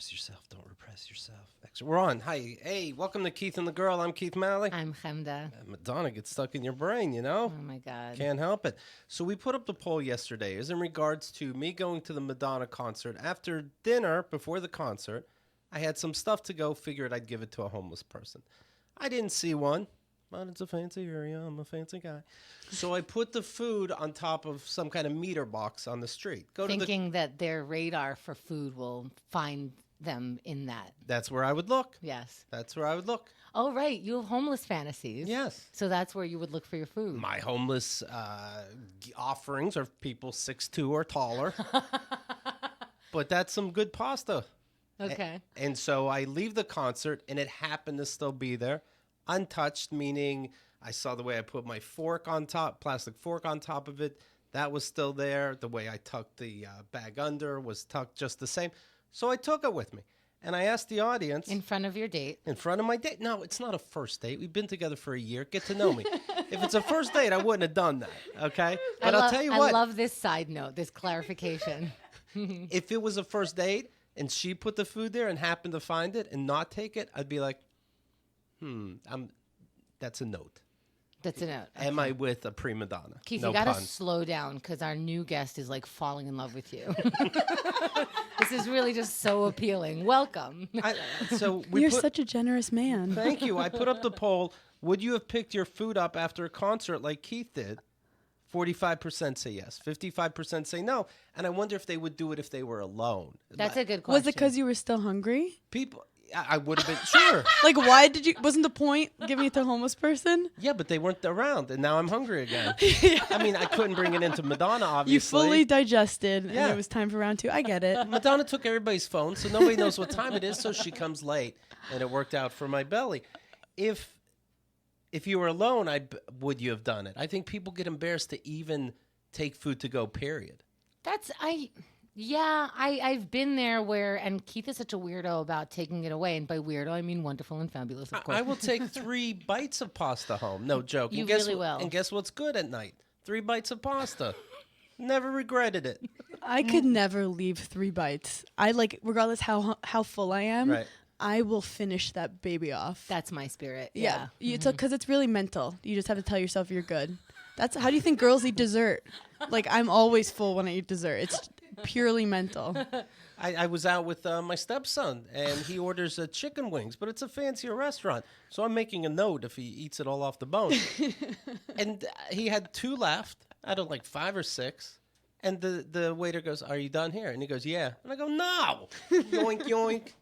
repress yourself. Don't repress yourself. We're on. Hi. Hey, welcome to Keith and the Girl. I'm Keith Malley. I'm Chemda. Madonna gets stuck in your brain, you know? Oh, my God. Can't help it. So we put up the poll yesterday. It was in regards to me going to the Madonna concert. After dinner, before the concert, I had some stuff to go. Figured I'd give it to a homeless person. I didn't see one, but it's a fancy area. I'm a fancy guy. So I put the food on top of some kind of meter box on the street. Thinking that their radar for food will find them in that. That's where I would look. Yes. That's where I would look. Oh, right. You have homeless fantasies. Yes. So that's where you would look for your food. My homeless offerings are people 6'2" or taller. But that's some good pasta. Okay. And so I leave the concert, and it happened to still be there, untouched, meaning I saw the way I put my fork on top, plastic fork on top of it. That was still there. The way I tucked the bag under was tucked just the same. So I took it with me. And I asked the audience. In front of your date. In front of my date. No, it's not a first date. We've been together for a year. Get to know me. If it's a first date, I wouldn't have done that. Okay? But I'll tell you what. I love this side note, this clarification. If it was a first date and she put the food there and happened to find it and not take it, I'd be like, that's a note. That's a note. Okay. Am I with a prima donna? Keith, no you got to puns. slow down because our new guest is like falling in love with you. This is really just so appealing. Welcome. You're such a generous man. Thank you. I put up the poll. Would you have picked your food up after a concert like Keith did? 45% say yes. 55% say no. And I wonder if they would do it if they were alone. That's a good question. Was it because you were still hungry? I would have been, sure. Like, why did you, wasn't the point giving it to a homeless person? Yeah, but they weren't around, and now I'm hungry again. I mean, I couldn't bring it into Madonna, obviously. You fully digested, and it was time for round 2. I get it. Madonna took everybody's phone, so nobody knows what time it is, so she comes late, and it worked out for my belly. If you were alone, would you have done it? I think people get embarrassed to even take food to go, period. I've been there and Keith is such a weirdo about taking it away. And by weirdo, I mean wonderful and fabulous, of course. I will take 3 bites of pasta home. No joke. You really will. And guess what's good at night? 3 bites of pasta. Never regretted it. I could never leave 3 bites. Regardless how full I am, right. I will finish that baby off. That's my spirit. Yeah. Because it's really mental. You just have to tell yourself you're good. How do you think girls eat dessert? Like, I'm always full when I eat dessert. It's purely mental. I was out with my stepson, and he orders chicken wings, but it's a fancier restaurant. So I'm making a note if he eats it all off the bone. And he had 2 left out of like 5 or 6. And the waiter goes, "Are you done here?" And he goes, "Yeah." And I go, "No." Yoink, yoink.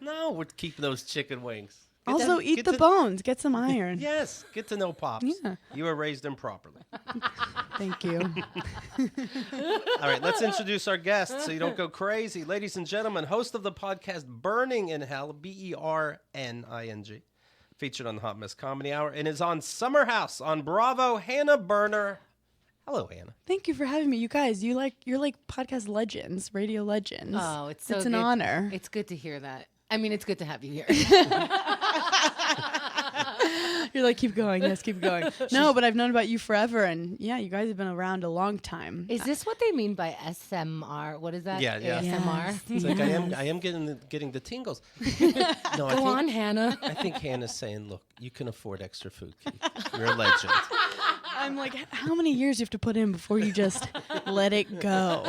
No, we're keeping those chicken wings. Eat the bones. Get some iron. Yes. Get to know Pops. Yeah. You were raised improperly. Thank you. All right, let's introduce our guest so you don't go crazy. Ladies and gentlemen, host of the podcast Burning in Hell, BERNING, featured on the Hot Mess Comedy Hour, and is on Summer House on Bravo, Hannah Berner. Hello, Hannah. Thank you for having me. You guys, you're like podcast legends, radio legends. Oh, it's so it's good. An honor. It's good to hear that. I mean, it's good to have you here. You're like, keep going. Yes, keep going. No, but I've known about you forever. And yeah, you guys have been around a long time. Is this what they mean by SMR? What is that? Yeah. ASMR? Yes. It's like I am getting the tingles. No, Go on, Hannah. I think Hannah's saying, look, you can afford extra food, Keith. You're a legend. I'm like, how many years do you have to put in before you just let it go?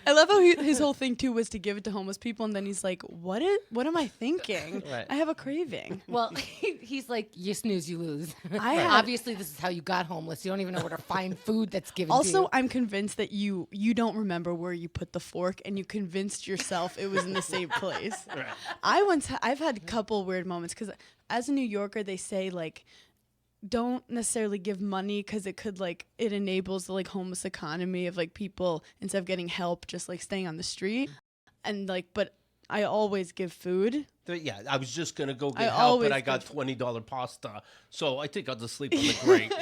I love how his whole thing, too, was to give it to homeless people. And then he's like, what am I thinking? Right. I have a craving. Well, he's like, you snooze, you lose. Obviously, this is how you got homeless. You don't even know where to find food that's given also, to you. I'm convinced that you don't remember where you put the fork, and you convinced yourself it was in the same place. Right. I've had a couple weird moments, because as a New Yorker, they say, like, don't necessarily give money because it could it enables the homeless economy of people instead of getting help just staying on the street, and but I always give food. Yeah, I was just gonna go get help, but I got $20 pasta, so I think I'll just sleep on the grate.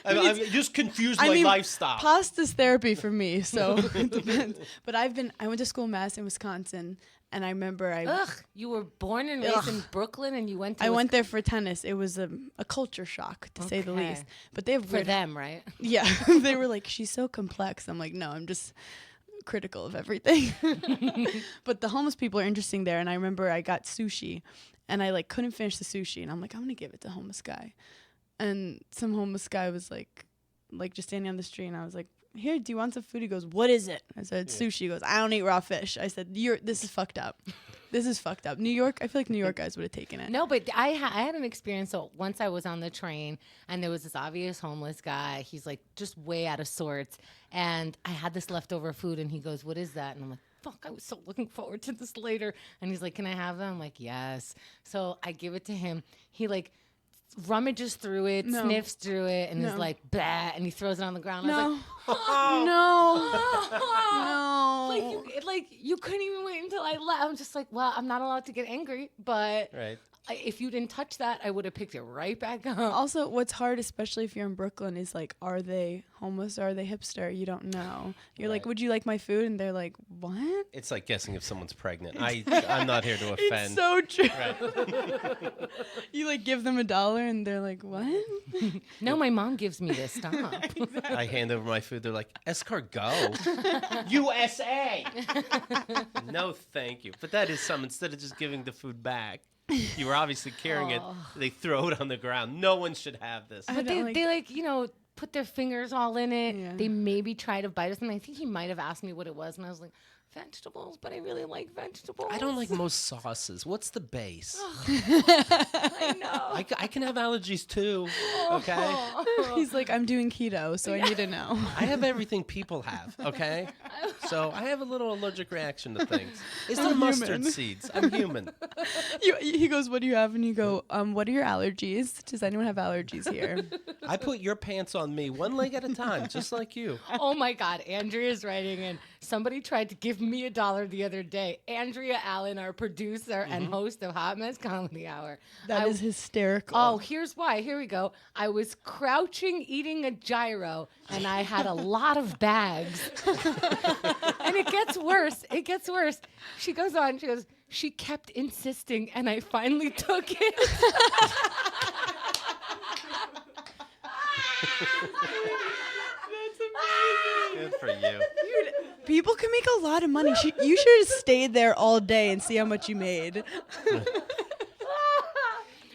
I just confused my lifestyle. Pasta's therapy for me, so it depends. But I went to school in Madison, Wisconsin. And I remember you were born and raised in Brooklyn, and you went to I went there for tennis. It was a culture shock, to say the least. But they have for them, right? Yeah. They were like, she's so complex. I'm like, no, I'm just critical of everything. But the homeless people are interesting there. And I remember I got sushi and I like couldn't finish the sushi. And I'm like, I'm going to give it to a homeless guy. And some homeless guy was like just standing on the street. And I was like, here, do you want some food? He goes, what is it? I said, sushi. He goes, I don't eat raw fish. I said, this is fucked up. This is fucked up. New York, I feel like New York guys would have taken it. No, but I had an experience. So once I was on the train and there was this obvious homeless guy. He's like just way out of sorts. And I had this leftover food and he goes, what is that? And I'm like, fuck, I was so looking forward to this later. And he's like, can I have that? I'm like, yes. So I give it to him. He like rummages through it, sniffs through it, and is like, bah, and he throws it on the ground. I was like, no. Like you couldn't even wait until I left. I'm just like, well, I'm not allowed to get angry, but if you didn't touch that, I would have picked it right back up. Also, what's hard, especially if you're in Brooklyn, is like, are they homeless or are they hipster? You don't know. You're like, would you like my food? And they're like, what? It's like guessing if someone's pregnant. I'm not here to offend. It's so true. Right. You like give them $1 and they're like, what? No, my mom gives me this. Stop. Exactly. I hand over my food. They're like, escargot? USA! No, thank you. But that is some. Instead of just giving the food back, you were obviously carrying it. They throw it on the ground. No one should have this. But they like, put their fingers all in it. Yeah. They maybe try to bite us. And I think he might have asked me what it was. And I was like, vegetables, but I really like vegetables. I don't like most sauces. What's the base? I know. I can have allergies too. Okay? He's like, I'm doing keto, so I need to know. I have everything people have. Okay? So I have a little allergic reaction to things. It's the mustard seeds. I'm human. He goes, what do you have? And you go, what are your allergies? Does anyone have allergies here? I put your pants on me one leg at a time, just like you. Oh my God, Andrea's writing in. Somebody tried to give me $1 the other day. Andrea Allen, our producer and host of Hot Mess Comedy Hour. That is hysterical. Oh, here's why. Here we go. I was crouching eating a gyro and I had a lot of bags. And it gets worse. It gets worse. She goes on. She goes, she kept insisting and I finally took it. Good for you. Dude, people can make a lot of money. You should have stayed there all day and see how much you made.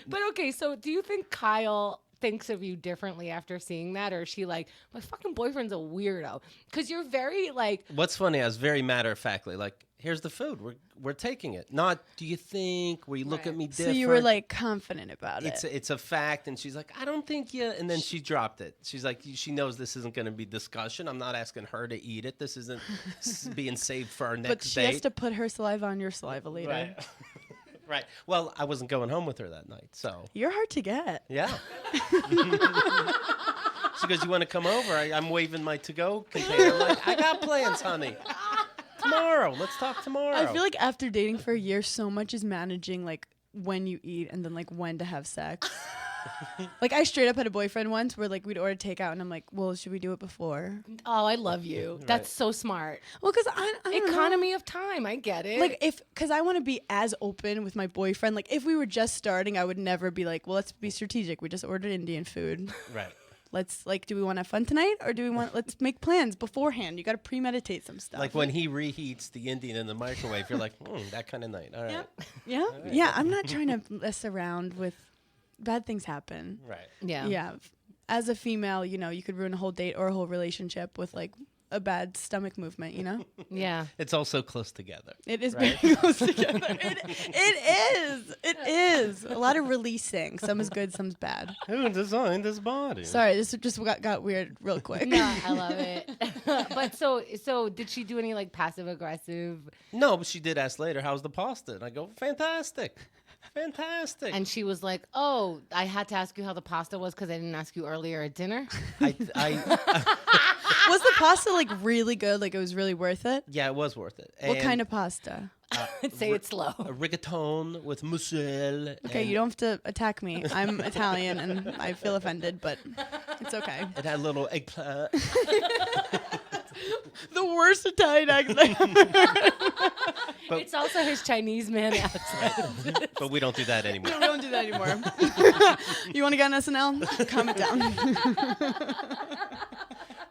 But okay, so do you think Kyle thinks of you differently after seeing that? Or is she like, my fucking boyfriend's a weirdo? Because you're very like... What's funny, I was very matter-of-factly like, here's the food. We're taking it. Not, do you think? Will you look at me different? So you were like confident about it. It's a fact. And she's like, I don't think you... And then she dropped it. She's like, she knows this isn't going to be discussion. I'm not asking her to eat it. This isn't being saved for our next date. But she has to put her saliva on your saliva later. Right. Right. Well, I wasn't going home with her that night, so. You're hard to get. Yeah. She goes, you want to come over? I'm waving my to-go container. I'm like, I got plans, honey. Tomorrow. Let's talk tomorrow. I feel like after dating for a year, so much is managing like when you eat and then like when to have sex. Like I straight up had a boyfriend once where like we'd order takeout and I'm like, well, should we do it before? Oh, I love you. Right. That's so smart. Well, because I don't Economy know. of time. I get it. Like because I want to be as open with my boyfriend. Like if we were just starting, I would never be like, well, let's be strategic. We just ordered Indian food. Right. Let's like, do we want to have fun tonight or do we want, let's make plans beforehand. You got to premeditate some stuff. Like when he reheats the Indian in the microwave, you're like, that kind of night. All right. Yeah. Right. Yeah. I'm not trying to mess around with bad things happen. Right. yeah. Yeah. As a female, you could ruin a whole date or a whole relationship with like a bad stomach movement, Yeah. It's also close together. It is Right? very close together. It is. A lot of releasing. Some is good, some's bad. Who designed this body? Sorry, this just got weird real quick. No, I love it. But so did she do any like passive aggressive? No, but she did ask later, how's the pasta? And I go, fantastic. Fantastic. And she was like, "Oh, I had to ask you how the pasta was because I didn't ask you earlier at dinner." I Was the pasta like really good? Like it was really worth it? yeah, it was worth it. What kind of pasta? Say it slow. A rigatone with mussel. Okay, and you don't have to attack me. I'm Italian and I feel offended, but it's okay. It had a little eggplant. The worst Italian accent. But- It's also his Chinese man accent. But we don't do that anymore. We don't do that anymore. You want to get on SNL? Comment down.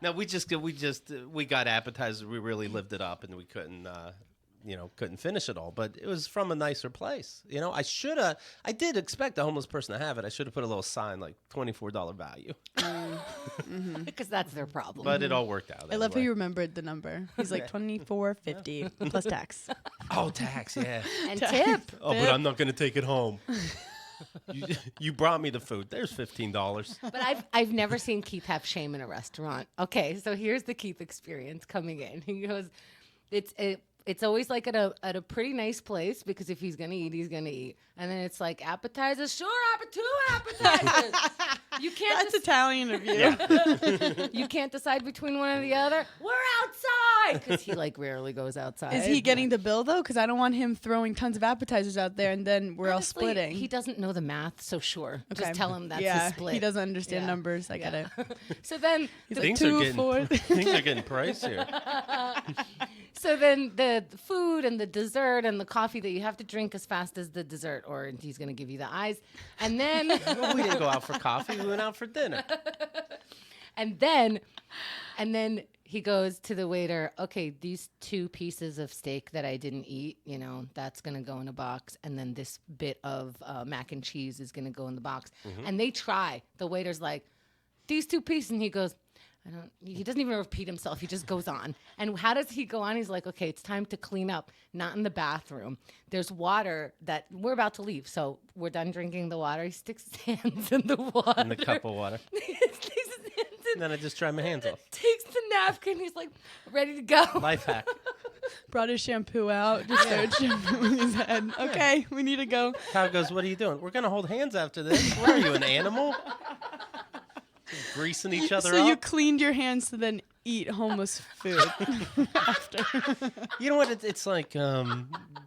No, we got appetizers. We really lived it up, and we couldn't finish it all. But it was from a nicer place. I did expect a homeless person to have it. I should have put a little sign like $24 value. Because that's their problem. But it all worked out. I love how anyway. you remembered the number. He's like $24.50 plus tax. Oh, tax, yeah. and tip. Oh, but I'm not going to take it home. You brought me the food. There's $15. But I've never seen Keith have shame in a restaurant. Okay, so here's the Keith experience coming in. He goes, it's always like at a pretty nice place because if he's gonna eat, he's gonna eat. And then it's like appetizers, sure, two appetizers. You can't. That's Italian of you. Yeah. You can't decide between one or the other. We're outside because he like rarely goes outside. Is he getting the bill though? Because I don't want him throwing tons of appetizers out there and then we're all Honestly, splitting. He doesn't know the math, so sure. Okay. Just tell him that's yeah, the split. he doesn't understand Yeah. numbers. I get it. So then He's Things like are 2, getting 4. things are getting pricier. So then the food and the dessert and the coffee that you have to drink as fast as the dessert, or he's going to give you the eyes. And then Well, we didn't go out for coffee. We went out for dinner. and then he goes to the waiter, okay, these 2 pieces of steak that I didn't eat, that's going to go in a box. And then this bit of mac and cheese is going to go in the box. And they try. The waiter's like, these 2 pieces. And he goes, he doesn't even repeat himself. He just goes on. And how does he go on? He's like, okay, it's time to clean up. Not in the bathroom. There's water that we're about to leave. So we're done drinking the water. He sticks his hands in the water. In the cup of water. He sticks his hands in. And then I just dry my hands off. Takes the napkin. He's like, ready to go. Life hack. Brought his shampoo out. Just started shampooing his head. Okay, we need to go. Kyle goes, what are you doing? We're going to hold hands after this. What are you, an animal? Just greasing each other So up? you cleaned your hands to then eat homeless food after. You know what? It's like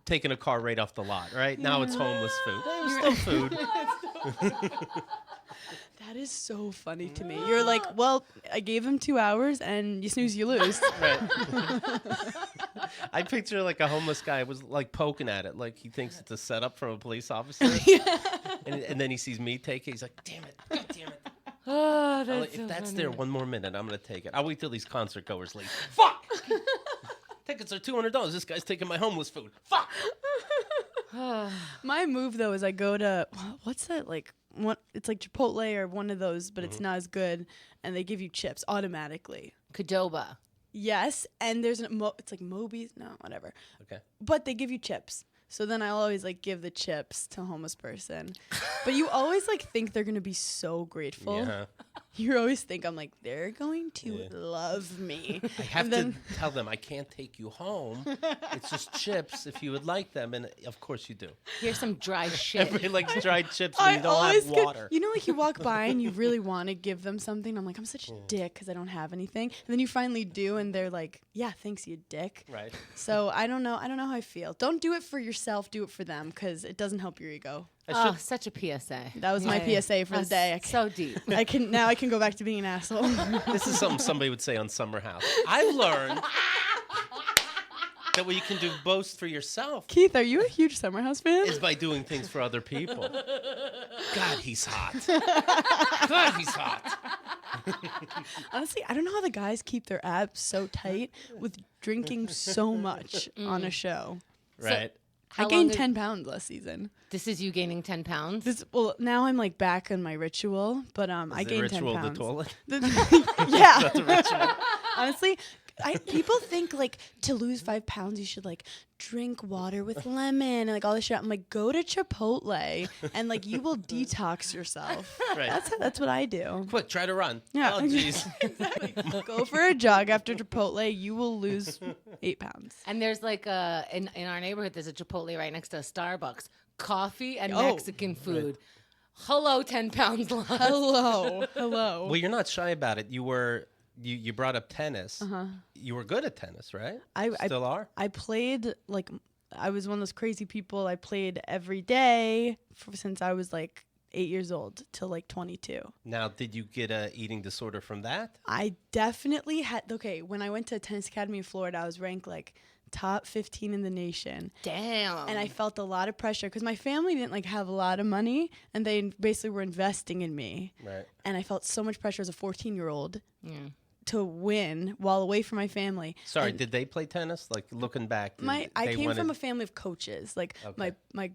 taking a car right off the lot, right? Now it's homeless food. There's still food. That is so funny to me. You're like, well, I gave him 2 hours, and you snooze, you lose. Right. I picture like a homeless guy was like poking at it, like he thinks it's a setup from a police officer. And then he sees me take it. He's like, damn it. God damn it. Oh, I'm that's like, so if that's funny. there 1 more minute, I'm going to take it. I'll wait till these concert goers leave. Fuck! Tickets are $200. This guy's taking my homeless food. Fuck! My move though is I go to what's that like? It's like Chipotle or one of those, but it's not as good, and they give you chips automatically. Qdoba. Yes, and there's it's like Moby's, no, whatever. Okay. But they give you chips. So then I'll always like give the chips to a homeless person. But you always like think they're gonna be so grateful. Yeah. You always think I'm like, they're going to love me. I have to tell them I can't take you home. It's just chips if you would like them. And of course you do. Here's some dry shit. Everybody likes dried chips when I you don't always have get, water. you know, like you walk by and you really want to give them something. I'm like, I'm such a dick because I don't have anything. And then you finally do, and they're like, yeah, thanks, you dick. Right. So I don't know how I feel. Don't do it for yourself. Do it for them because it doesn't help your ego. Oh, such a PSA. That was my PSA for the day. So deep. I can go back to being an asshole. This is something somebody would say on Summer House. I've learned that what you can do boast for yourself Keith, are you a huge Summer House fan? is by doing things for other people. God, he's hot. God, he's hot. Honestly, I don't know how the guys keep their abs so tight with drinking so much on a show. Right. I How gained long 10 pounds last season. This is you gaining 10 pounds? Now I'm like back on my ritual, but I Is the gained 10 ritual pounds. the toilet? Yeah. That's a ritual. Honestly, people think like to lose 5 pounds you should like drink water with lemon and like all this shit. I'm like, go to Chipotle and like you will detox yourself. Right. That's what I do. Quick, try to run. Yeah. Oh, jeez. Go for a jog after Chipotle, you will lose 8 pounds. And there's like in our neighborhood, there's a Chipotle right next to a Starbucks. Coffee and Oh, Mexican food. Hello, 10 pounds lost. Hello. Well, you're not shy about it. You brought up tennis. You were good at tennis, right? I Still are? I played like I was one of those crazy people. I played every day since I was like 8 years old till like 22. Now, did you get a eating disorder from that? I definitely had. Okay, when I went to Tennis Academy in Florida, I was ranked like top 15 in the nation. Damn. And I felt a lot of pressure because my family didn't like have a lot of money, and they basically were investing in me. Right. And I felt so much pressure as a 14-year-old to win while away from my family. Sorry, And did they play tennis? Like looking back, I came from a family of coaches. Like Okay. my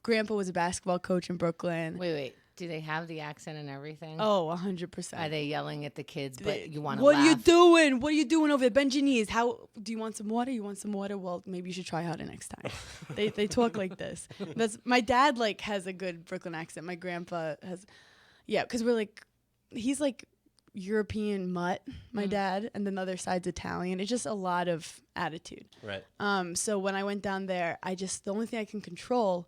grandpa was a basketball coach in Brooklyn. Wait. Do they have the accent and everything? Oh, 100%. Are they yelling at the kids, but you want to What laugh? are you doing? What are you doing over there? Bend your knees. How do you want some water? You want some water? Well, maybe you should try harder next time. they talk like this. That's my dad like has a good Brooklyn accent. My grandpa has, yeah, because we're like, he's like European mutt. My dad, and then the other side's Italian. It's just a lot of attitude. Right. So when I went down there, the only thing I can control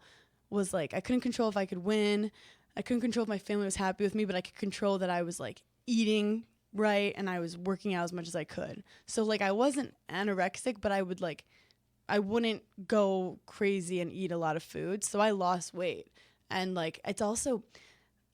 was like I couldn't control if I could win. I couldn't control if my family was happy with me, but I could control that I was like eating right and I was working out as much as I could. So like I wasn't anorexic, but I wouldn't go crazy and eat a lot of food. So I lost weight. And like it's also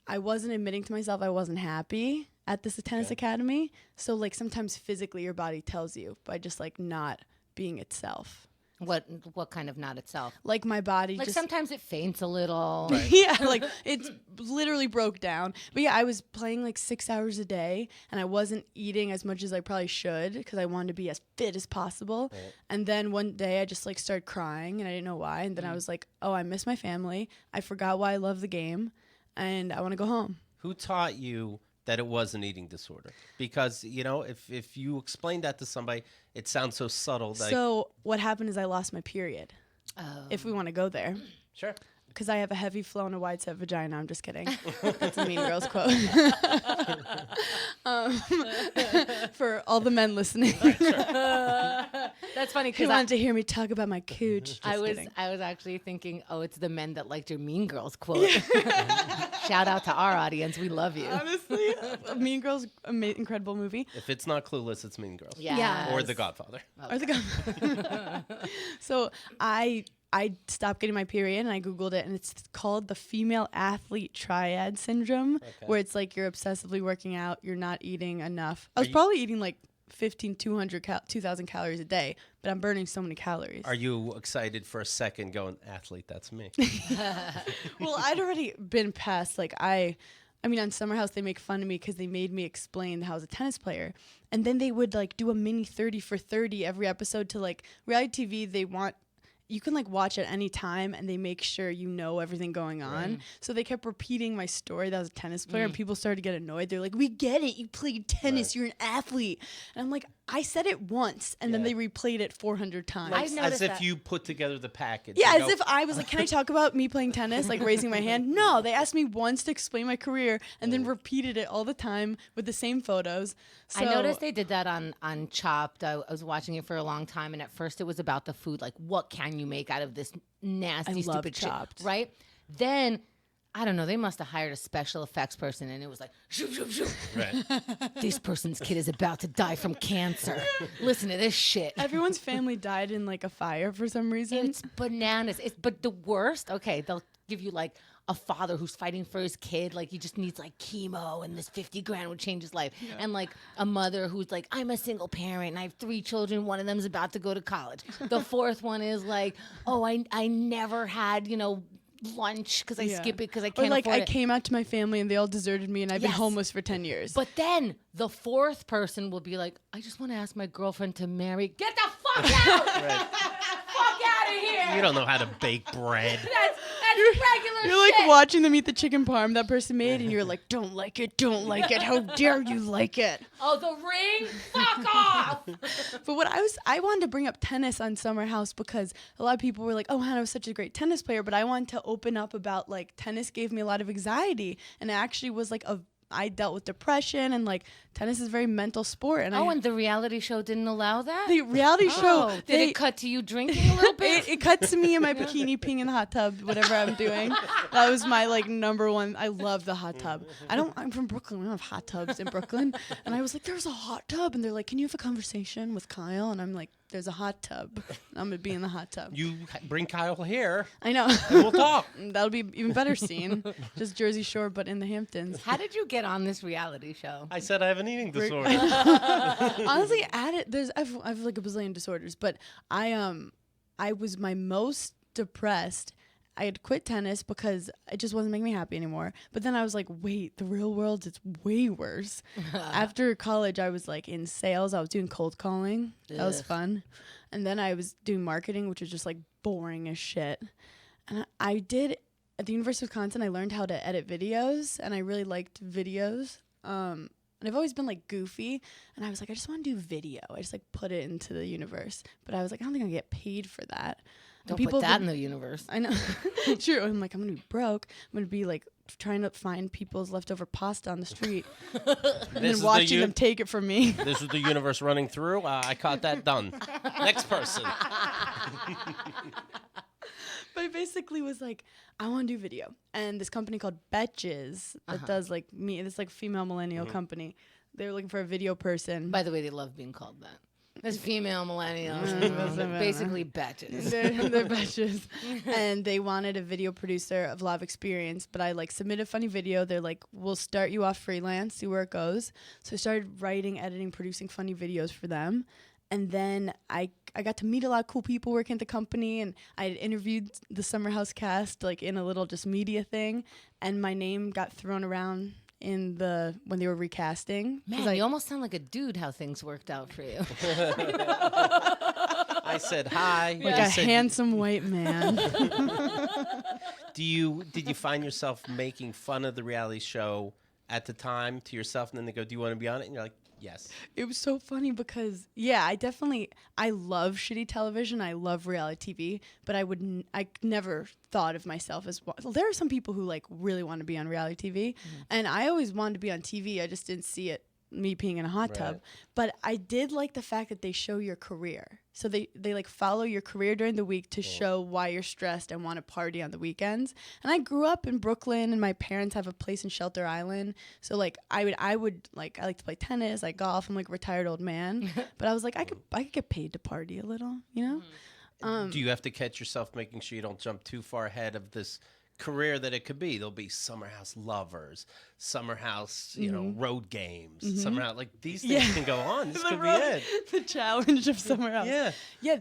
I wasn't admitting to myself I wasn't happy at this tennis academy. So like sometimes physically your body tells you by just like not being itself. What kind of not itself? Like my body Like just sometimes it faints a little. yeah, like it's literally broke down. But yeah, I was playing like 6 hours a day and I wasn't eating as much as I probably should because I wanted to be as fit as possible. Right. And then one day I just like started crying and I didn't know why. And then I was like, oh, I miss my family. I forgot why I love the game and I want to go home. Who taught you that it was an eating disorder? Because, you know, if you explain that to somebody, it sounds so subtle. Like, So what happened is I lost my period. Oh. If we want to go there. sure. Because I have a heavy flow and a wide set vagina. I'm just kidding. That's a Mean Girls quote. For all the men listening That's funny who because wanted to hear me talk about my cooch. I was kidding. actually thinking, oh, it's the men that liked your Mean Girls quote. Shout out to our audience, we love you. Honestly, Mean Girls, incredible movie. If it's not Clueless, it's Mean Girls. Yeah. Or The Godfather. Or the So I stopped getting my period and I Googled it and it's called the female athlete triad syndrome, where it's like you're obsessively working out, you're not eating enough. I was probably eating like 2,000 calories a day, but I'm burning so many calories. Are you excited for a second going, athlete, that's me? Well, I'd already been past, like, I mean, on Summer House, they make fun of me because they made me explain how I was a tennis player. And then they would, like, do a mini 30 for 30 every episode to, like, reality TV, you can, like, watch at any time, and they make sure you know everything going on. Right. So they kept repeating my story that I was a tennis player, and people started to get annoyed. They're like, we get it. You played tennis. Right. You're an athlete. And I'm like, I said it once, and then Yeah. they replayed it 400 times. I've As noticed if that. you put together the package. Yeah, You as go, if I was like, can I talk about me playing tennis? Like raising my hand. No, they asked me once to explain my career and then repeated it all the time with the same photos. So, I noticed they did that on Chopped. I was watching it for a long time, and at first it was about the food, like what can you make out of this nasty, love stupid Chopped. shit, right? Then I don't know. They must have hired a special effects person, and it was like, shoot, shoot, shoot. Right. This person's kid is about to die from cancer. Listen to this shit. everyone's family died in like a fire for some reason. It's bananas. But the worst, okay, they'll give you like a father who's fighting for his kid, like he just needs like chemo and this 50 grand would change his life. And like a mother who's like, I'm a single parent and I have 3 children, one of them's about to go to college. The fourth one is like, oh, I never had, lunch because I skip it because I can't Or like afford I it. came out to my family and they all deserted me and I've been Yes. homeless for 10 years. But then the fourth person will be like, I just want to ask my girlfriend to marry. Get the fuck out! Right. Fuck out of here! You don't know how to bake bread. That's regular You're like shit. watching them eat the chicken parm that person made and you're like, don't like it, how dare you like it. Oh, the ring? Fuck off! But what I wanted to bring up tennis on Summer House because a lot of people were like, oh, Hannah was such a great tennis player, but I wanted to open up about like tennis gave me a lot of anxiety and it actually was like I dealt with depression and like tennis is a very mental sport and And the reality show didn't allow that? the reality show Did they, it cut to you drinking a little bit? it cut to me in my bikini peeing in the hot tub, whatever I'm doing. That was my like number one. I love the hot tub. I'm from Brooklyn. We don't have hot tubs in Brooklyn. And I was like, there's a hot tub. And they're like, can you have a conversation with Kyle? And I'm like, there's a hot tub. I'm going to be in the hot tub. You bring Kyle here I know. and we'll talk. That'll be even better scene. Just Jersey Shore, but in the Hamptons. How did you get on this reality show? I said I have an eating disorder. Honestly, I've like a bazillion disorders, but I was my most depressed I had quit tennis because it just wasn't making me happy anymore. But then I was like, wait, the real world is way worse. After college, I was like in sales. I was doing cold calling. That was fun. And then I was doing marketing, which was just like boring as shit. And I did at the University of Wisconsin, I learned how to edit videos, and I really liked videos. And I've always been like goofy, and I was like, I just want to do video. I just like put it into the universe. But I was like, I don't think I get paid for that. Don't put that in the universe. I know. True. I'm like, I'm going to be broke. I'm going to be like trying to find people's leftover pasta on the street and then watching them take it from me. This is the universe running through. I caught that done. Next person. But I basically was like, I want to do video. And this company called Betches that does like this like female millennial company. They were looking for a video person. By the way, they love being called that. There's female millennials, basically batches. They're Betches. And they wanted a video producer of live experience, but I like submitted a funny video. They're like, we'll start you off freelance, see where it goes. So I started writing, editing, producing funny videos for them. And then I got to meet a lot of cool people working at the company, and I had interviewed the Summer House cast like in a little just media thing, and my name got thrown around when they were recasting. Man, you almost sound like a dude how things worked out for you. I said hi. Like a handsome white man. Did you find yourself making fun of the reality show at the time to yourself, and then they go, do you want to be on it? And you're like, yes. It was so funny because, I love shitty television. I love reality TV, but I never thought of myself as well. There are some people who like really want to be on reality TV, and I always wanted to be on TV. I just didn't see it, me peeing in a hot tub. But I did like the fact that they show your career. So they like follow your career during the week to show why you're stressed and want to party on the weekends. And I grew up in Brooklyn, and my parents have a place in Shelter Island. So like I like to play tennis, I golf. I'm like a retired old man, but I was like I could get paid to party a little, you know. Do you have to catch yourself making sure you don't jump too far ahead of this career that it could be? There'll be Summer House Lovers, Summer House, road games, Summer House, like these things can go on. This could be it. The challenge of Summer House. Yeah.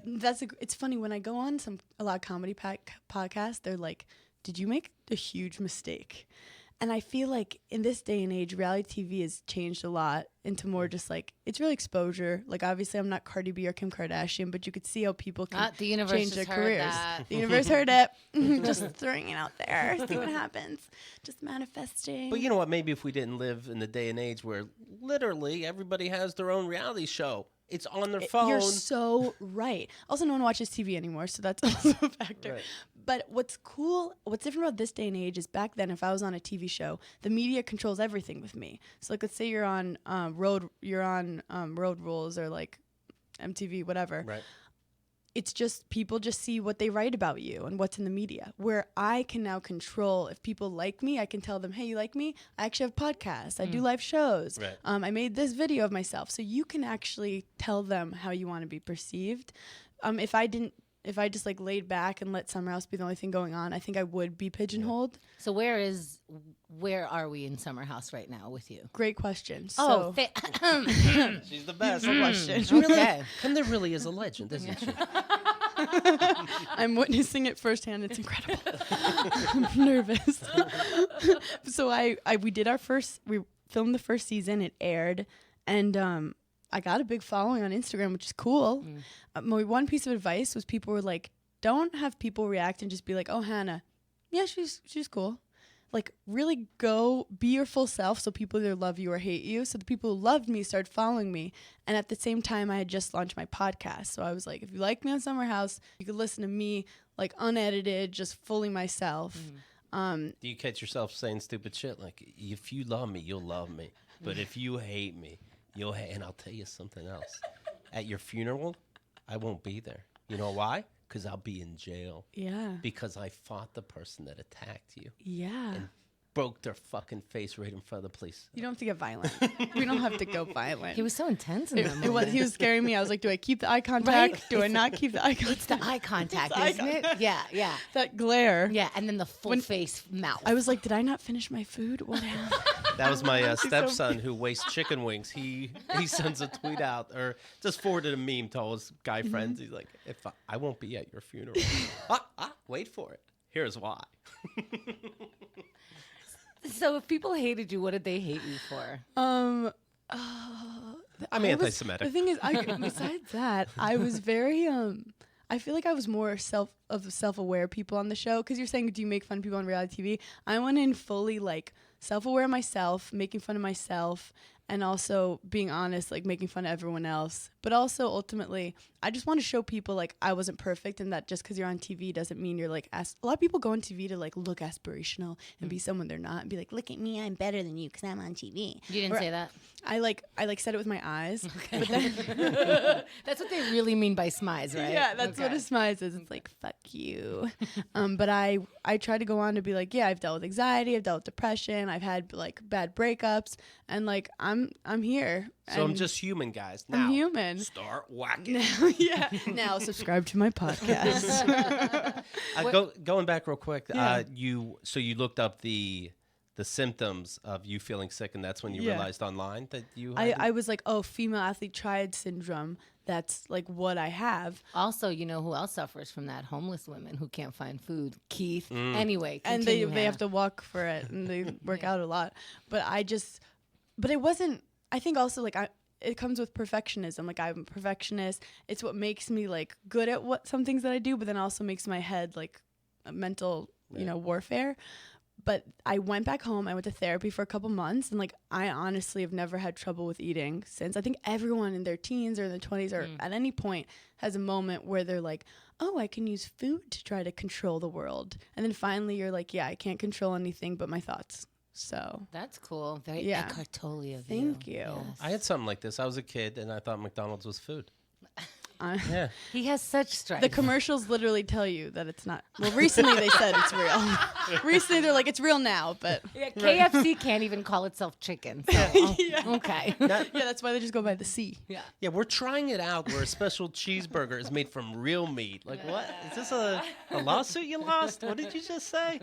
It's funny when I go on a lot of comedy podcasts. They're like, "Did you make a huge mistake?" And I feel like in this day and age, reality TV has changed a lot into more just like, it's really exposure. Like, obviously, I'm not Cardi B or Kim Kardashian, but you could see how people can change their careers. The universe heard it. Just throwing it out there. See what happens. Just manifesting. But you know what? Maybe if we didn't live in the day and age where literally everybody has their own reality show. It's on their phone. You're so right. Also, no one watches TV anymore, so that's also a factor. Right. But what's different about this day and age is back then, if I was on a TV show, the media controls everything with me. So, like, let's say you're on Road Rules or like MTV, whatever. Right. It's just people just see what they write about you and what's in the media. Where I can now control, if people like me, I can tell them, hey, you like me? I actually have podcasts. I do live shows. Right. I made this video of myself. So you can actually tell them how you want to be perceived. If I just like laid back and let Summer House be the only thing going on, I think I would be pigeonholed. So where are we in Summer House right now with you? Great question. Oh, She's the best. question. okay. Kim really is a legend, isn't she? I'm witnessing it firsthand. It's incredible. I'm nervous. So we filmed the first season. It aired, and I got a big following on Instagram, which is cool. My one piece of advice was people were like, don't have people react and just be like, oh, Hannah, yeah, she's cool. Like, really go be your full self so people either love you or hate you. So the people who loved me started following me. And at the same time, I had just launched my podcast. So I was like, if you like me on Summer House, you could listen to me, like, unedited, just fully myself. Do you catch yourself saying stupid shit like, if you love me, you'll love me. But if you hate me, you'll hate. And I'll tell you something else. At your funeral, I won't be there. You know why? Because I'll be in jail. Yeah. Because I fought the person that attacked you. Yeah. And broke their fucking face right in front of the police. You don't have to get violent. We don't have to go violent. He was so intense in that moment. He was scaring me. I was like, do I keep the eye contact? Right? Do I not keep the eye contact? It's the eye contact, It's isn't eye it? Yeah, yeah. That glare. Yeah, and then the full face mouth. I was like, did I not finish my food? What happened? That was my stepson who wastes chicken wings. He sends a tweet out or just forwarded a meme to all his guy friends. He's like, I won't be at your funeral. Wait for it. Here's why. So if people hated you, what did they hate you for? I'm The anti-Semitic. thing is, besides that, I was very I feel like I was more self-aware people on the show, because you're saying, do you make fun of people on reality TV? I went in fully like self-aware of myself, making fun of myself, and also being honest, like making fun of everyone else. But also ultimately, I just want to show people like I wasn't perfect, and that just because you're on TV doesn't mean you're like a lot of people go on TV to like look aspirational and be someone they're not, and be like, look at me, I'm better than you because I'm on TV. You didn't say that. I said it with my eyes. Okay. But then That's what they really mean by smize, right? yeah, that's what a smize is. It's like, fuck you. But I try to go on to be like, yeah, I've dealt with anxiety, I've dealt with depression, I've had like bad breakups, and like I'm here. So I'm and just human, guys. I'm Now, human. start whacking. Now, yeah. Now subscribe to my podcast. Going back real quick, Yeah. you looked up the symptoms of you feeling sick, and that's when you Yeah. realized online that you had I was like, oh, female athlete triad syndrome. That's like what I have. Also, you know who else suffers from that? Homeless women who can't find food. Keith. Anyway, And continue, they have Hannah. to walk for it, and they work out a lot. But it wasn't. I think also like it comes with perfectionism. Like I'm a perfectionist. It's what makes me like good at some things that I do, but then also makes my head like a mental, warfare. But I went back home. I went to therapy for a couple months, and like I honestly have never had trouble with eating since. I think everyone in their teens or in their 20s or at any point has a moment where they're like, oh, I can use food to try to control the world. And then finally you're like, yeah, I can't control anything but my thoughts. So That's cool. Very Yeah. Eckhart Tolle of Thank you. Yes. I had something like this. I was a kid, and I thought McDonald's was food. Yeah. He has such strife. the commercials literally tell you that it's not. Well, recently they said it's real. Recently they're like, it's real now, but Yeah, KFC can't even call itself chicken. So, okay. yeah, that's why they just go by the C. Yeah. Yeah, we're trying it out where a special cheeseburger is made from real meat. Like, what? Is this a lawsuit you lost? What did you just say?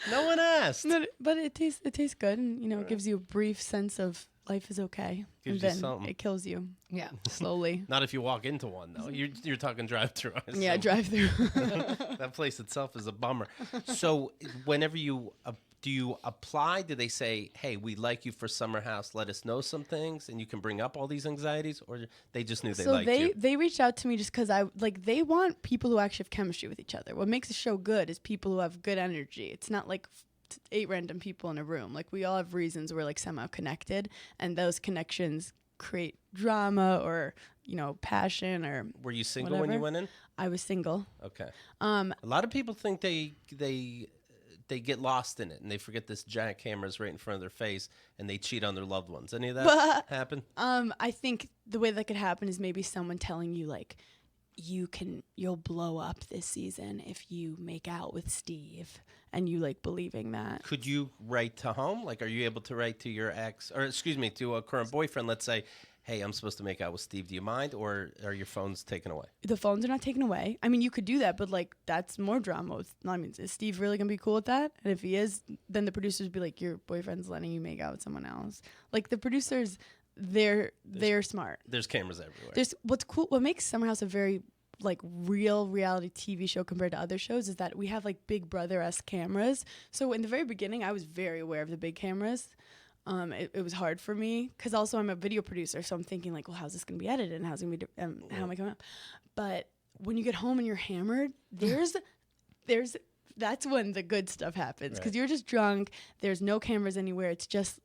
No one asked. But it tastes good, and it gives you a brief sense of life is okay. Gives and you then something. it kills you Yeah. slowly. Not if you walk into one, though. You're talking drive-through. I Yeah, assume. drive through. That place itself is a bummer. So whenever you do you apply? Do they say, hey, we like you for Summer House. Let us know some things, and you can bring up all these anxieties? Or they just knew they liked you? They reached out to me just because they want people who actually have chemistry with each other. What makes a show good is people who have good energy. It's not like 8 random people in a room. Like we all have reasons we're like somehow connected, and those connections create drama or passion or. Were you single when you whatever. went in? I was single. Okay. A lot of people think they get lost in it and they forget this giant camera's right in front of their face and they cheat on their loved ones. Any of that happen? I think the way that could happen is maybe someone telling you like, you'll blow up this season if you make out with Steve, and you like believing that. Could you write to home? Like, are you able to write to your ex, or excuse me, to a current boyfriend? Let's say, hey, I'm supposed to make out with Steve. Do you mind, or are your phones taken away? The phones are not taken away. I mean, you could do that, but like that's more drama. I mean, is Steve really gonna be cool with that? And if he is, then the producers would be like, your boyfriend's letting you make out with someone else. Like the producers, they're smart. There's cameras everywhere. There's what's cool. What makes Summer House a very like real reality TV show compared to other shows is that we have like Big Brother-esque cameras. So in the very beginning, I was very aware of the big cameras. It was hard for me because also I'm a video producer, so I'm thinking like, well, how's this gonna be edited and how's it gonna be how am I coming up? But when you get home and you're hammered, there's that's when the good stuff happens because you're just drunk. There's no cameras anywhere. It's just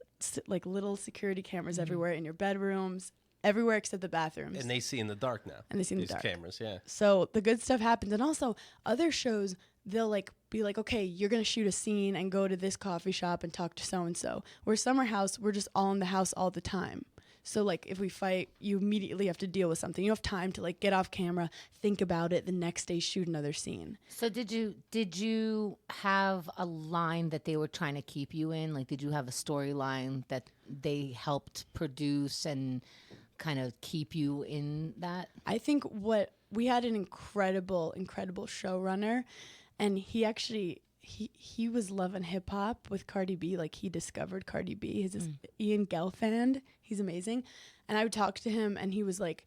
like little security cameras everywhere in your bedrooms. Everywhere except the bathrooms. And they see in the dark now. And they see in the these dark. cameras, yeah. So the good stuff happens. And also other shows, they'll like be like, okay, you're going to shoot a scene and go to this coffee shop and talk to so-and-so. Where Summer House, we're just all in the house all the time. So like if we fight, you immediately have to deal with something. You have time to like get off camera, think about it, the next day shoot another scene. So did you have a line that they were trying to keep you in? Like, did you have a storyline that they helped produce and kind of keep you in that? I think we had an incredible showrunner, and he actually he was loving hip hop with Cardi B. Like he discovered Cardi B. He's this Ian Gelfand. He's amazing. And I would talk to him, and he was like,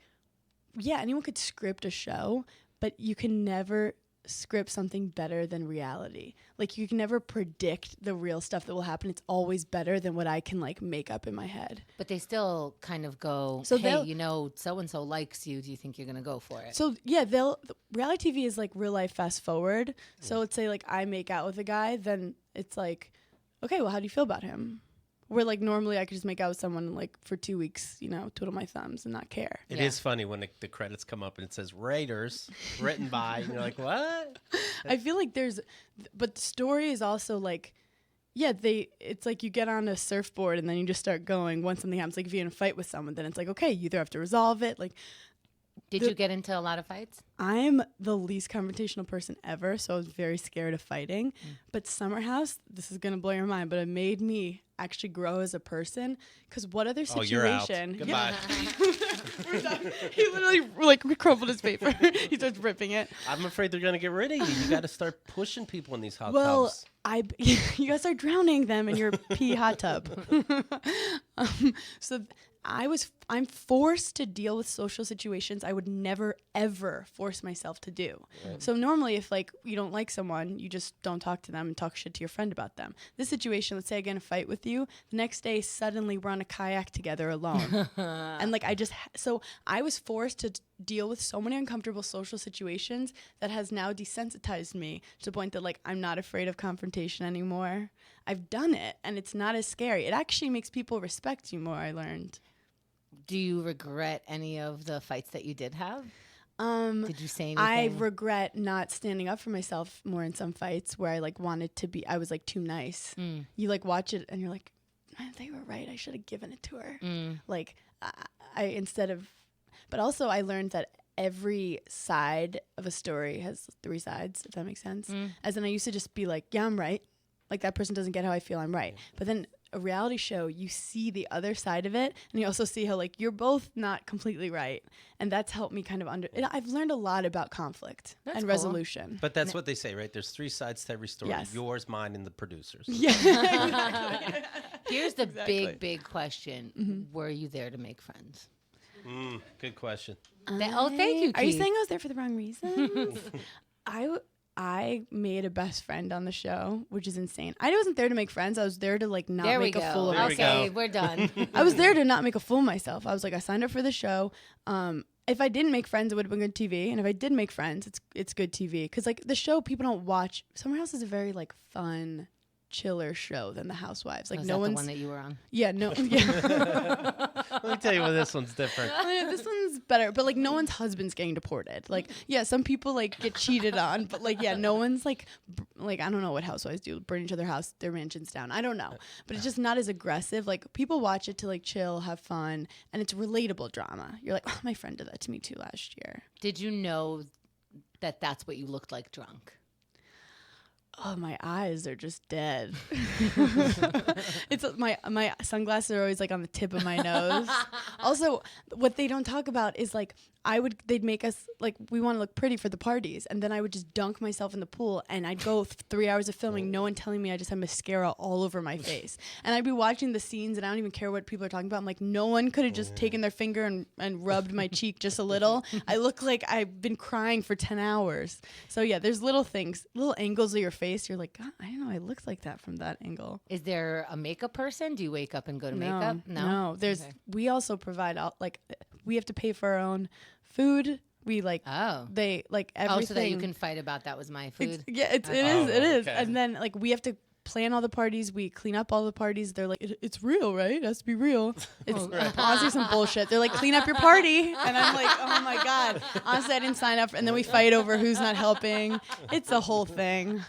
"Yeah, anyone could script a show, but you can never script something better than reality. Like you can never predict the real stuff that will happen. It's always better than what I can like make up in my head. But they still kind of go, So hey, they'll- you know, so-and-so likes you. Do you think you're going to go for it? So yeah, reality TV is like real life fast forward. So let's say like I make out with a guy, then it's like, okay, well, how do you feel about him? Where like normally I could just make out with someone like for 2 weeks, you know, twiddle my thumbs and not care. It Yeah. is funny when the credits come up and it says Raiders, written by, and you're like, what? I feel like but the story is also like, yeah, it's like you get on a surfboard and then you just start going once something happens. Like if you're in a fight with someone, then it's like, okay, you either have to resolve it. Like Did you get into a lot of fights? I'm the least confrontational person ever, so I was very scared of fighting. But Summer House, this is going to blow your mind, but it made me actually grow as a person. Because what other Oh, you're out. situation? Goodbye. We're done. He literally like crumpled his paper. He starts ripping it. I'm afraid they're going to get rid of you. You got to start pushing people in these hot Well, tubs. you guys are drowning them in your pee hot tub. So I'm forced to deal with social situations I would never ever force myself to do. Right. So normally if like you don't like someone, you just don't talk to them and talk shit to your friend about them. This situation, let's say I get in a fight with you, the next day suddenly we're on a kayak together alone. And like so I was forced to deal with so many uncomfortable social situations that has now desensitized me to the point that like I'm not afraid of confrontation anymore. I've done it and it's not as scary. It actually makes people respect you more, I learned. Do you regret any of the fights that you did have? Did you say anything? I regret not standing up for myself more in some fights where I like wanted to be, I was like too nice. You like watch it and you're like, man, they were right. I should have given it to her. Like but also I learned that every side of a story has 3 sides, if that makes sense. As in I used to just be like, yeah, I'm right. Like that person doesn't get how I feel, I'm right. But then a reality show, you see the other side of it, and you also see how like you're both not completely right, and that's helped me kind of I've learned a lot about conflict That's and cool. resolution. But that's what they say, right? There's 3 sides to every story. Yes. Yours, mine, and the producers. Yeah, exactly. Here's the Exactly. big question. Were you there to make friends? Good question. Thank you, Are you Keith. saying I was there for the wrong reasons? I made a best friend on the show, which is insane. I wasn't there to make friends. I was there to like not There we make a go. fool of There we myself. Okay, go. we're done. I was there to not make a fool of myself. I was like, I signed up for the show. If I didn't make friends, it would have been good TV. And if I did make friends, it's good TV. Because like the show, people don't watch. Summer House is a very like fun, chiller show than The Housewives. Like Was no that one's. the one that you were on? Yeah, no. Yeah. Let me tell you why this one's different. Yeah, this one's better, but like no one's husband's getting deported. Like, yeah, some people like get cheated on, but like, yeah, no one's like I don't know what housewives do, burn each other house, their mansions down. I don't know, but it's just not as aggressive. Like people watch it to like chill, have fun, and it's relatable drama. You're like, oh, my friend did that to me too last year. Did you know that that's what you looked like drunk? Oh, my eyes are just dead. It's my sunglasses are always like on the tip of my nose. Also, what they don't talk about is like they'd make us like we want to look pretty for the parties, and then I would just dunk myself in the pool, and I'd go 3 hours of filming, no one telling me I just had mascara all over my face, and I'd be watching the scenes, and I don't even care what people are talking about. I'm like, no one could have just taken their finger and rubbed my cheek just a little. I look like I've been crying for 10 hours. So yeah, there's little things, little angles of your face. You're like, God, I didn't know I looked like that from that angle. Is there a makeup person? Do you wake up and go to No, makeup? no. There's Okay. we also provide we have to pay for our own food. We like Oh. they like everything. Oh, so that you can fight about that was my food. it Oh, is. okay. And then like we have to plan all the parties. We clean up all the parties. They're like, it's real, right? It has to be real. It's honestly some bullshit. They're like, clean up your party, and I'm like, oh my God. Honestly, I didn't sign up. And then we fight over who's not helping. It's a whole thing.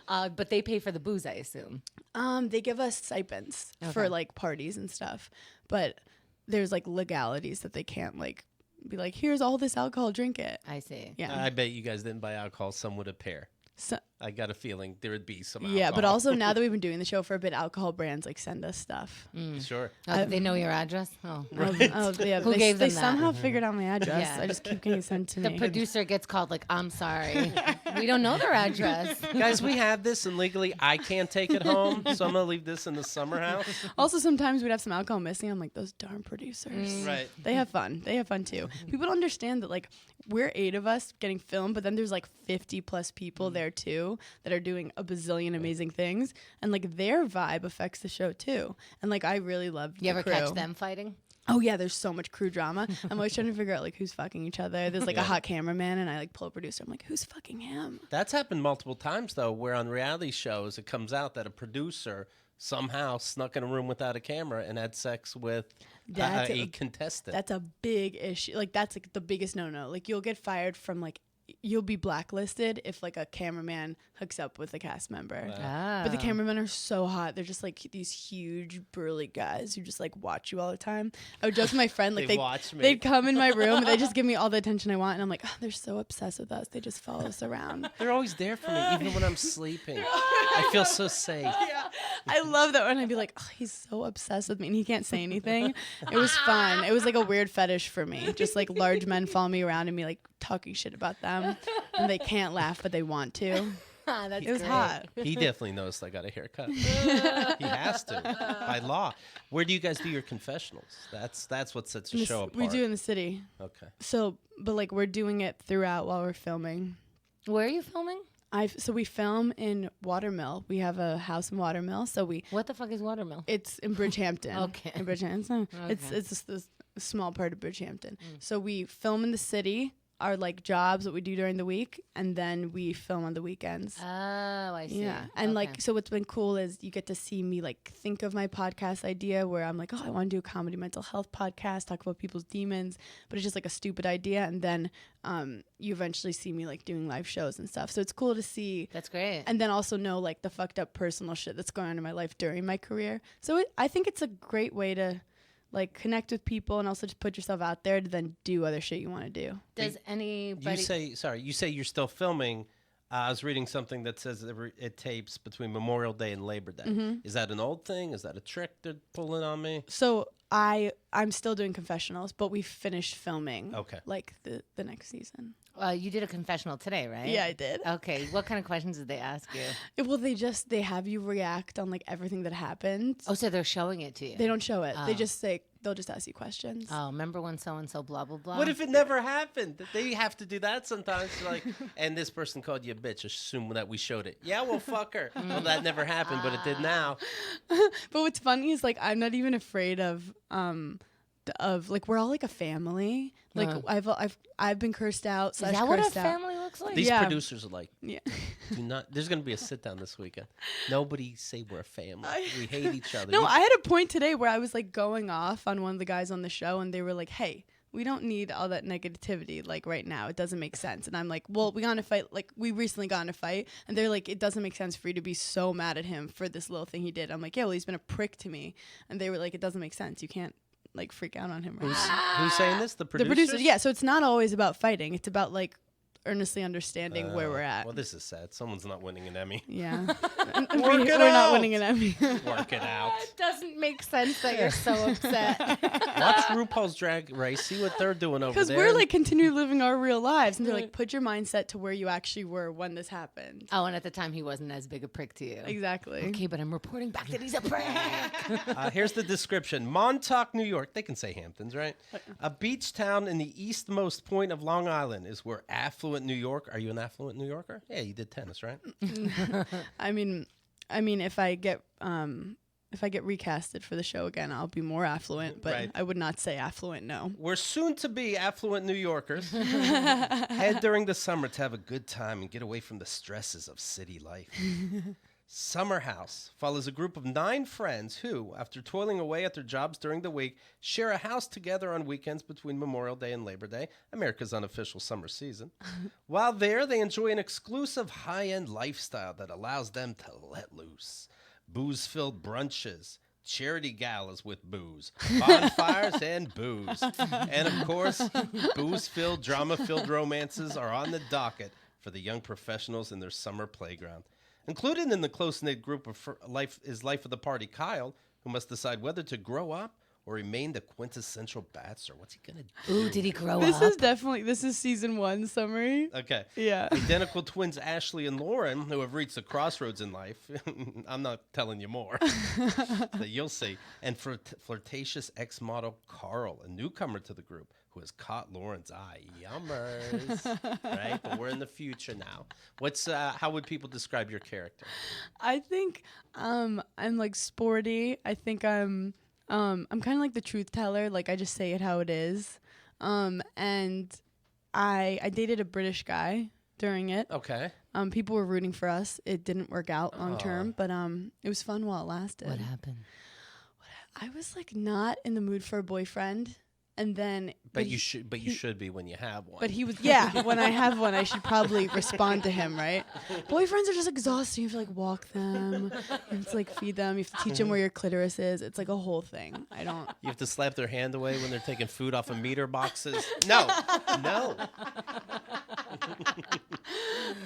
But they pay for the booze, I assume. They give us stipends Okay. for like parties and stuff, but there's like legalities that they can't like be like, here's all this alcohol, drink it. I see. Yeah. I bet you guys didn't buy alcohol. Some would have pair. So, I got a feeling there would be some Yeah, but alcohol. also now that we've been doing the show for a bit, alcohol brands like send us stuff. Sure. Oh, they know your address? Oh. Yeah, Who they, gave they them that? somehow figured out my address. Yeah. I just keep getting it sent to The me. producer gets called like, I'm sorry. We don't know their address. Guys, we have this, and legally I can't take it home, so I'm going to leave this in the summer house. Also, sometimes we'd have some alcohol missing. I'm like, those darn producers. Right. They have fun. They have fun too. People don't understand that like we're 8 of us getting filmed, but then there's like 50 plus people there too that are doing a bazillion amazing things, and like their vibe affects the show too. And like I really love. You ever the crew. catch them fighting? Oh yeah, there's so much crew drama. I'm always trying to figure out like who's fucking each other. There's like a hot cameraman, and I like pull a producer. I'm like, who's fucking him? That's happened multiple times, though, where on reality shows it comes out that a producer somehow snuck in a room without a camera and had sex with That's a contestant. That's a big issue. Like that's like the biggest no-no. Like you'll get fired from like you'll be blacklisted if like a cameraman hooks up with a cast member. But the cameramen are so hot. They're just like these huge burly guys who just like watch you all the time. I would joke with my friend like They watch me. they'd come in my room and they just give me all the attention I want, and I'm like, oh, they're so obsessed with us. They just follow us around. They're always there for me, even when I'm sleeping. I feel so safe. Yeah, I love that when I'd be like, oh, he's so obsessed with me and he can't say anything. It was fun. It was like a weird fetish for me. Just like large men follow me around and me like talking shit about them, and they can't laugh but they want to. That's It was great. hot. He definitely noticed I got a haircut. He has to, by law. Where do you guys do your confessionals? That's what sets the show apart. We do in the city. Okay. So, but like we're doing it throughout while we're filming. Where are you filming? So we film in Watermill. We have a house in Watermill. So What the fuck is Watermill? it's in Bridgehampton. Okay. In Bridgehampton. It's Okay. it's just a small part of Bridgehampton. So we film in the city, our like jobs, what we do during the week, and then we film on the weekends. Oh, I see. Yeah. And Okay. like, so what's been cool is you get to see me like think of my podcast idea where I'm like, oh, I want to do a comedy mental health podcast, talk about people's demons, but it's just like a stupid idea. And then you eventually see me like doing live shows and stuff. So it's cool to see. That's great. And then also know like the fucked up personal shit that's going on in my life during my career. So I think it's a great way to like connect with people and also just put yourself out there to then do other shit you want to do. Does anybody... You say you're still filming. I was reading something that says it tapes between Memorial Day and Labor Day. Mm-hmm. Is that an old thing? Is that a trick they're pulling on me? So I'm still doing confessionals, but we finished filming Okay. like the next season. you did a confessional today, right? Yeah, I did. Okay. What kind of questions did they ask you? Well, they have you react on like everything that happened. Oh, so they're showing it to you. They don't show it. They Oh. just say they'll just ask you questions. Oh, remember when so-and-so blah, blah, blah? What if it never happened? They have to do that sometimes. Like, and this person called you a bitch. Assume that we showed it. Yeah, well, fuck her. Well, that never happened, but it did now. But what's funny is like I'm not even afraid of like we're all like a family. Like I've been cursed out. Is that what a cursed out. family looks like? These Yeah. producers are like, Yeah. do not. There's going to be a sit down this weekend. Nobody say we're a family. We hate each other. No, You- I had a point today where I was like going off on one of the guys on the show, and they were like, "Hey, we don't need all that negativity like right now. It doesn't make sense." And I'm like, "Well, we got in a fight. Like we recently got in a fight," and they're like, "It doesn't make sense for you to be so mad at him for this little thing he did." I'm like, "Yeah, well, he's been a prick to me," and they were like, "It doesn't make sense. You can't like freak out on him." Right now. Who's saying this? The The producers? producers, yeah. So it's not always about fighting. It's about like earnestly understanding where we're at. Well, this is sad. Someone's not winning an Emmy. Yeah. And Work we're it not out. winning an Emmy. Work it out. It doesn't make sense that you're so upset. Watch RuPaul's Drag Race. See what they're doing over Because there. we're like continue living our real lives, and they're like, put your mindset to where you actually were when this happened. Oh, and at the time he wasn't as big a prick to you. Exactly. Okay, but I'm reporting back that he's a prick. Here's the description. Montauk, New York. They can say Hamptons, right? A beach town in the eastmost point of Long Island is where affluent New York. Are you an affluent New Yorker? Yeah, you did tennis, right? I mean, if I get recasted for the show again, I'll be more affluent. But Right. I would not say affluent. No. We're soon to be affluent New Yorkers. Head during the summer to have a good time and get away from the stresses of city life. Summer House follows a group of 9 friends who, after toiling away at their jobs during the week, share a house together on weekends between Memorial Day and Labor Day, America's unofficial summer season. While there, they enjoy an exclusive high-end lifestyle that allows them to let loose. Booze-filled brunches, charity galas with booze, bonfires and booze. And of course, booze-filled, drama-filled romances are on the docket for the young professionals in their summer playground. Included in the close-knit group of life of the party Kyle, who must decide whether to grow up or remain the quintessential bachelor. What's he going to do? Ooh, did he grow This up? this is season 1 summary. Okay. Yeah. Identical twins Ashley and Lauren, who have reached a crossroads in life. I'm not telling you more. That you'll see. And flirtatious ex-model Carl, a newcomer to the group, who has caught Lauren's eye. Yummers. Right? But we're in the future now. How would people describe your character? I think I'm like sporty. I think I'm kind of like the truth teller. Like I just say it how it is. And I dated a British guy during it. Okay. People were rooting for us. It didn't work out long term, but it was fun while it lasted. What happened? I was like not in the mood for a boyfriend, and then You should be when you have one. But he was, when I have one, I should probably respond to him, right? Boyfriends are just exhausting. You have to like walk them, and it's like feed them. You have to teach them where your clitoris is. It's like a whole thing. I don't. You have to slap their hand away when they're taking food off of meter boxes. No.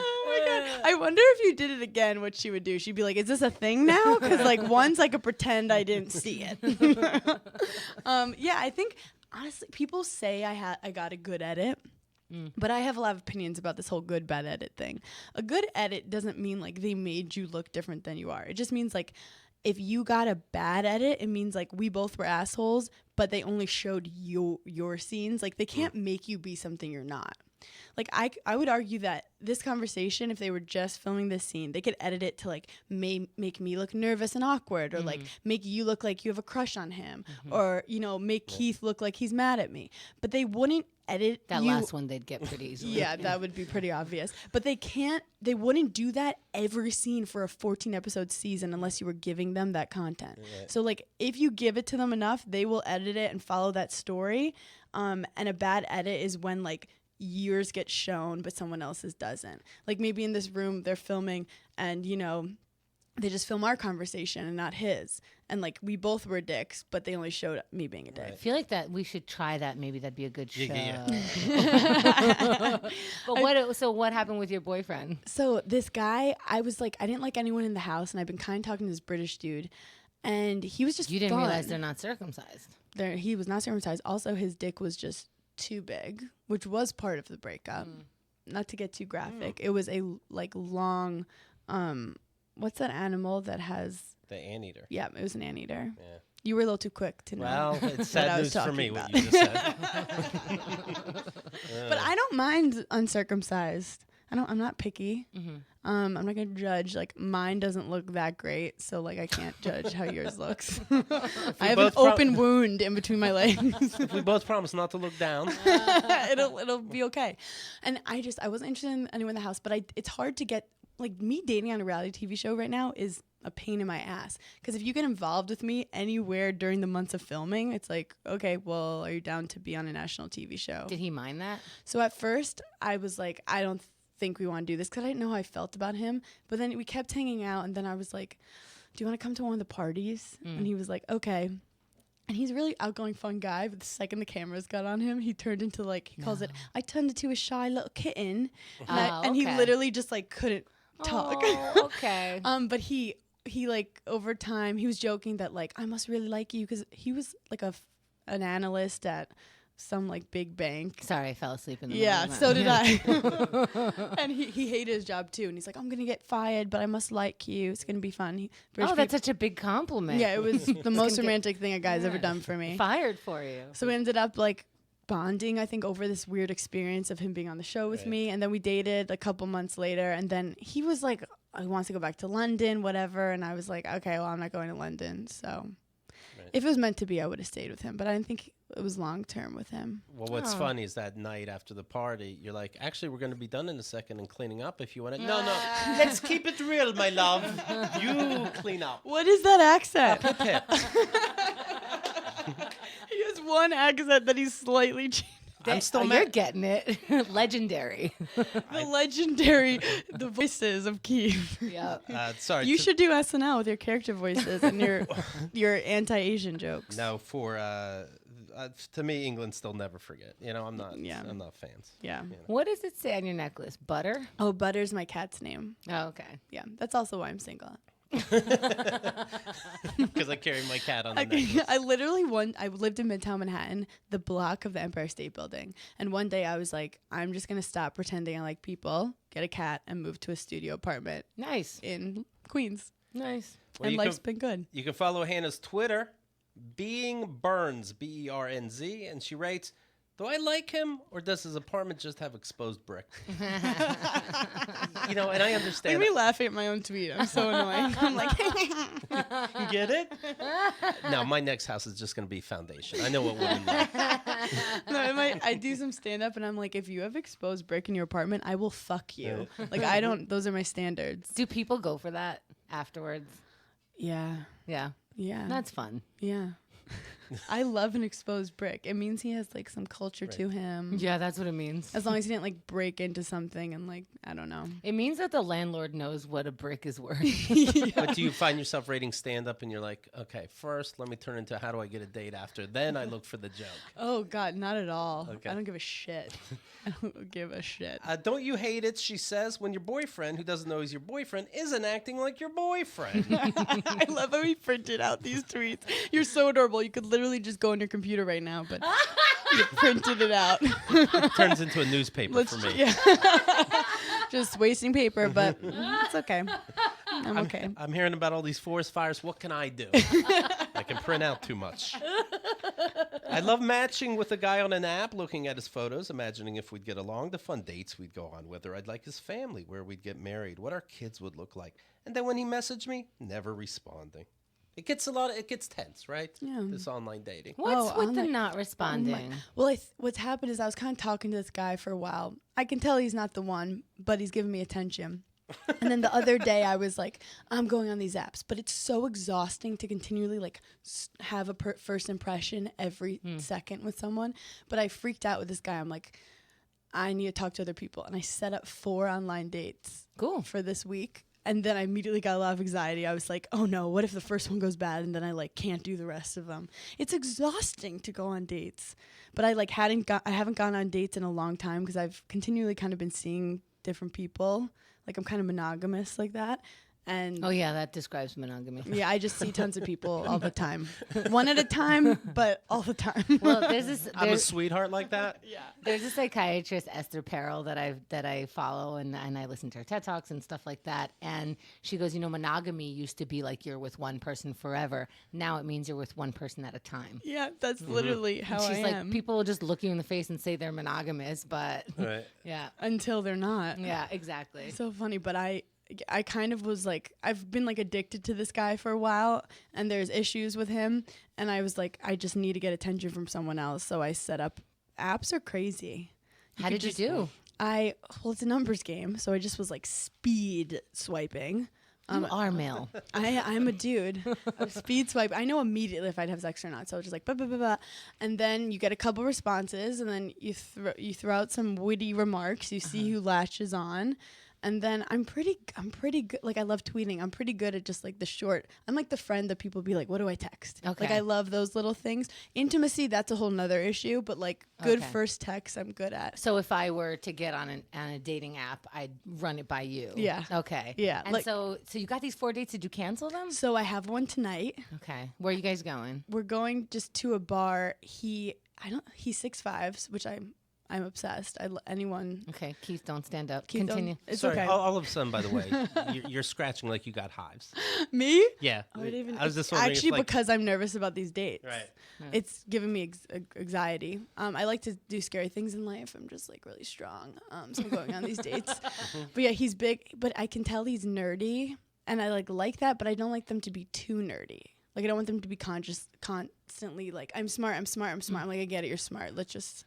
Oh my God. I wonder if you did it again, what she would do. She'd be like, is this a thing now? Because like once I could pretend I didn't see it. I think honestly, people say I got a good edit. But I have a lot of opinions about this whole good bad edit thing. A good edit doesn't mean like they made you look different than you are. It just means like if you got a bad edit, it means like we both were assholes, but they only showed your scenes. Like they can't make you be something you're not. Like I would argue that this conversation, if they were just filming this scene, they could edit it to like make me look nervous and awkward, or like make you look like you have a crush on him, or make Keith look like he's mad at me. But they wouldn't edit That last one they'd get pretty easily. Yeah, that would be pretty obvious. But they wouldn't do that every scene for a 14 episode season unless you were giving them that content. Right. So like if you give it to them enough, they will edit it and follow that story. And a bad edit is when like yours get shown but someone else's doesn't. Like maybe in this room they're filming and they just film our conversation and not his, and like we both were dicks but they only showed me being a dick. I feel like that we should try that. Maybe that'd be a good show. Yeah. But what happened with your boyfriend? So this guy, I was like, I didn't like anyone in the house, and I've been kind of talking to this British dude, and he was just You didn't fun. realize they're not circumcised. He was not circumcised. Also, his dick was just too big, which was part of the breakup. Not to get too graphic, it was a like long, what's that animal that has the anteater? Yeah, it was an anteater. Yeah. You were a little too quick to know. Well, it's what sad I was news for me talking what you just said. But I don't mind uncircumcised. I'm not picky. I'm not gonna judge. Like mine doesn't look that great, so like I can't judge how yours looks. I have an open wound in between my legs. If we both promise not to look down, it'll be okay. And I wasn't interested in anyone in the house, but it's hard to get like me dating on a reality TV show right now is a pain in my ass, because if you get involved with me anywhere during the months of filming, it's like, okay, well, are you down to be on a national TV show? Did he mind that? So at first I was like, I don't think we want to do this, because I didn't know how I felt about him. But then we kept hanging out, and then I was like, do you want to come to one of the parties? And he was like, okay. And he's a really outgoing, fun guy, but the second the cameras got on him, he turned into like, he calls it, I turned into a shy little kitten. And he literally just like couldn't talk. Oh, okay. But he like over time, he was joking that like, I must really like you, because he was like an analyst at some like big bank. Sorry, I fell asleep in the Yeah, middle of so that. did I. And he hated his job too, and he's like, I'm gonna get fired, but I must like you. It's gonna be fun. That's such a big compliment. Yeah, it was the most romantic thing a guy's ever done for me. Fired for you. So we ended up like bonding, I think, over this weird experience of him being on the show with me, and then we dated a couple months later, and then he was like, he wants to go back to London, whatever, and I was like, okay, well, I'm not going to London, so if it was meant to be, I would have stayed with him, but I didn't think it was long term with him. Well, what's funny is that night after the party, you're like, actually, we're going to be done in a second and cleaning up if you want to. No, let's keep it real, my love. You clean up. What is that accent? Pip. He has one accent that he's slightly changed. I'm still You're getting it. Legendary. The voices of Keith. Yeah. Sorry. You should do SNL with your character voices and your anti-Asian jokes. No, for to me, England still never forget. You know, I'm not fans. Yeah. You know. What does it say on your necklace? Butter? Oh, Butter's my cat's name. Oh, okay. Yeah, that's also why I'm single. Because I carry my cat on the necklace. I lived in Midtown Manhattan, the block of the Empire State Building. And one day I was like, I'm just going to stop pretending I like people, get a cat, and move to a studio apartment Nice. in Queens. Nice. Well, And life's been good. You can follow Hannah's Twitter, Being Burns, Bernz, and she writes, do I like him, or does his apartment just have exposed brick? You know, and I understand. Make me laughing at my own tweet. I'm so annoying. I'm like, You get it? No, my next house is just going to be foundation. I know what women like. no, I do some stand up and I'm like, if you have exposed brick in your apartment, I will fuck you. Like, those are my standards. Do people go for that afterwards? Yeah. Yeah. Yeah. That's fun. Yeah. I love an exposed brick. It means he has like some culture to him. Yeah, that's what it means. As long as he didn't like break into something and like, I don't know. It means that the landlord knows what a brick is worth. But do you find yourself rating stand up and you're like, okay, first let me turn into how do I get a date after? Then I look for the joke. Oh God, not at all. Okay. I don't give a shit. I don't give a shit. Don't you hate it, she says, when your boyfriend, who doesn't know he's your boyfriend, isn't acting like your boyfriend? I love how he printed out these tweets. You're so adorable. You could literally just go on your computer right now, but you printed it out. It turns into a newspaper for me. Yeah. Just wasting paper, but it's okay. I'm okay. I'm hearing about all these forest fires. What can I do? I can print out too much. I love matching with a guy on an app, looking at his photos, imagining if we'd get along, the fun dates we'd go on, whether I'd like his family, where we'd get married, what our kids would look like. And then when he messaged me, never responding. It gets tense, right? Yeah. This online dating. What's with the online- not responding? Well, what's happened is I was kind of talking to this guy for a while. I can tell he's not the one, but he's giving me attention. And then the other day I was like, I'm going on these apps, but it's so exhausting to continually like have a first impression every second with someone. But I freaked out with this guy. I'm like, I need to talk to other people. And I set up 4 online dates Cool. for this week. And then I immediately got a lot of anxiety. I was like, oh no, what if the first one goes bad and then I like can't do the rest of them? It's exhausting to go on dates. But I like I haven't gone on dates in a long time because I've continually kind of been seeing different people. Like I'm kind of monogamous like that. And Oh, yeah, that describes monogamy. yeah, I just see tons of people all the time. One at a time, but all the time. Well, I'm a sweetheart like that. yeah. there's a psychiatrist, Esther Perel, that I follow, and I listen to her TED Talks and stuff like that. And she goes, monogamy used to be like you're with one person forever. Now it means you're with one person at a time. Yeah, that's literally how She's I like, am. people will just look you in the face and say they're monogamous, but Right. yeah, Until they're not. yeah, exactly. So funny, but I kind of was like, I've been like addicted to this guy for a while and there's issues with him. And I was like, I just need to get attention from someone else. So I set up apps are crazy. How did you do? Well, it's a numbers game. So I just was like speed swiping. You are male. I'm a dude. I speed swipe. I know immediately if I'd have sex or not. So I was just like, blah, blah, blah, blah. And then you get a couple responses and then you throw out some witty remarks. You see who latches on. And then I'm pretty good. Like, I love tweeting. I'm pretty good at just like the short. I'm like the friend that people be like, what do I text? Okay. Like, I love those little things. Intimacy, that's a whole nother issue. But like good Okay. first text, I'm good at. So if I were to get on a dating app, I'd run it by you. Yeah. Okay. Yeah, And like- so you got these 4 dates. Did you cancel them? So I have one tonight. Okay. Where are you guys going? We're going just to a bar. He's 6'5", which I'm obsessed. Anyone. Okay. Keith, don't stand up. Keith, don't- Continue. It's Sorry, okay. all of a sudden, by the way, you're scratching like you got hives. Me? Yeah. I would even. I was just it's wondering if, actually like, because I'm nervous about these dates. Right. It's giving me anxiety. I like to do scary things in life. I'm just like really strong. So I'm going on these dates. But yeah, he's big. But I can tell he's nerdy, and I like that. But I don't like them to be too nerdy. Like I don't want them to be constantly like I'm smart. I'm like, I get it. You're smart. Let's just.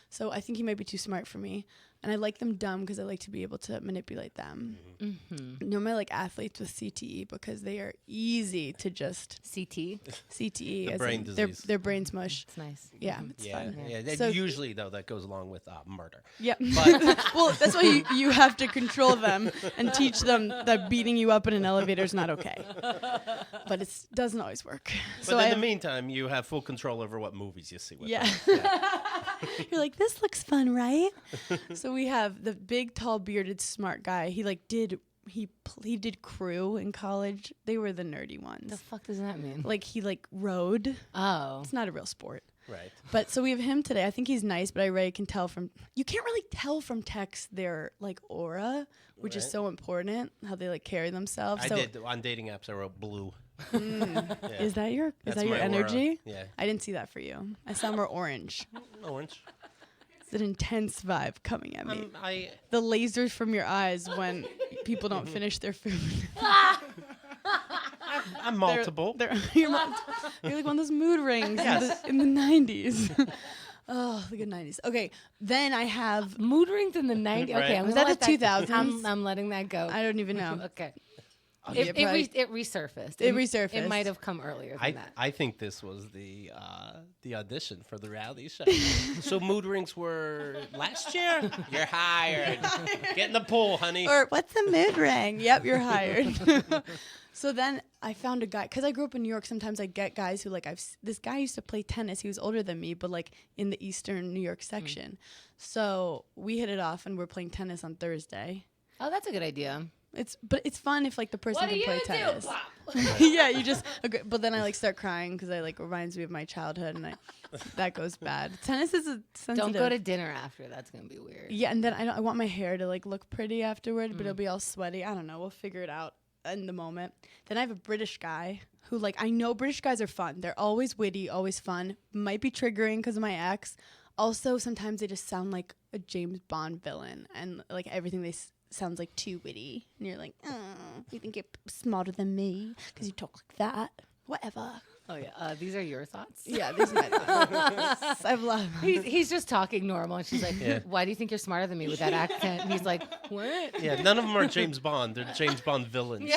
So I think he might be too smart for me. and I like them dumb because I like to be able to manipulate them. Mm-hmm. Normally, I like athletes with CTE because they are easy to just CT. CTE, The as brain in disease. their brains mush. It's nice. Yeah, Mhm. it's Yeah, fun. yeah. So- Usually, though, that goes along with murder. Yeah. But Well, that's why you have to control them and teach them that beating you up in an elevator is not okay. But it doesn't always work. So in I the have, meantime, you have full control over what movies you see with yeah. them. You're like, this looks fun, right? So we have the big, tall, bearded, smart guy. He did crew in college. They were the nerdy The ones. fuck does that mean? Like he rode. Oh. It's not a real sport. Right. But so we have him today. I think he's nice, but I really can tell you can't really tell from text their like aura, which is Right. so important, how they like carry themselves. I So did on dating apps. I wrote blue. is that your That's your my aura. energy? Yeah. I didn't see that for you. I saw more orange. Orange. It's an intense vibe coming at me. The The lasers from your eyes when people don't finish their food. I'm multiple. You're like one of those mood rings Yes. in the 90s. Oh, the good 90s. Okay, then I have, Mood rings in the 90s. Right. Okay, I'm Was gonna that let the 2000s? I'm letting that go. I don't even know. Okay. Yeah, It probably- resurfaced. It resurfaced. It might have come earlier than that. I think this was the audition for the reality show. So mood rings were last year. You're hired. Get in the pool, honey. Or what's the mood ring? Yep, you're hired. So then I found a guy, because I grew up in New York. Sometimes I get guys who like, this guy used to play tennis. He was older than me, but like in the Eastern New York section. So we hit it off and we're playing tennis on Thursday. Oh, that's a good idea. But it's fun if like the person What can do play you tennis. do? Yeah, you just agree. But then I like start crying because I like reminds me of my childhood and that goes bad. Tennis is a sensitive. Don't go to dinner after. That's gonna be weird. Yeah, and then I want my hair to like look pretty afterward, but it'll be all sweaty. I don't know. We'll figure it out in the moment. Then I have a British guy who like, I know British guys are fun. They're always witty, always fun. Might be triggering because of my ex. Also, sometimes they just sound like a James Bond villain, and like everything sounds like too witty. And you're like, oh, you think you're smarter than me because you talk like that. Whatever. Oh yeah. These are your thoughts. Yeah, these are my thoughts. I have a lot of He's just talking normal, and she's like, Yeah. "Why do you think you're smarter than me with that accent?" And he's like, "What?" Yeah, none of them are James Bond. They're James Bond villains.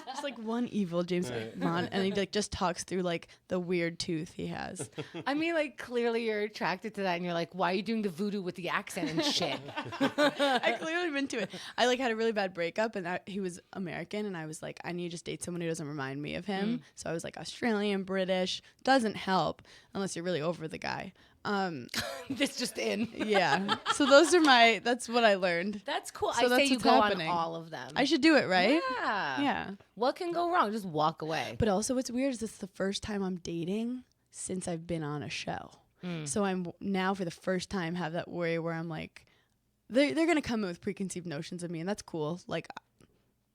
Just like one evil James Bond, and he like just talks through like the weird tooth he has. I mean, like clearly you're attracted to that, and you're like, "Why are you doing the voodoo with the accent and shit?" I clearly been to it. I like had a really bad breakup, and he was American, and I was like, I need to just date someone who doesn't remind me of him. So I was like Australian, British. Doesn't help unless you're really over the guy. This just in. Yeah. So those are that's what I learned. That's cool. So I that's say you what's go happening. on all of them. I should do it, right? Yeah. Yeah. What can go wrong? Just walk away. But also, what's weird is this is the first time I'm dating since I've been on a show. So I'm now for the first time have that worry where I'm like, they're gonna come in with preconceived notions of me, and that's cool. Like,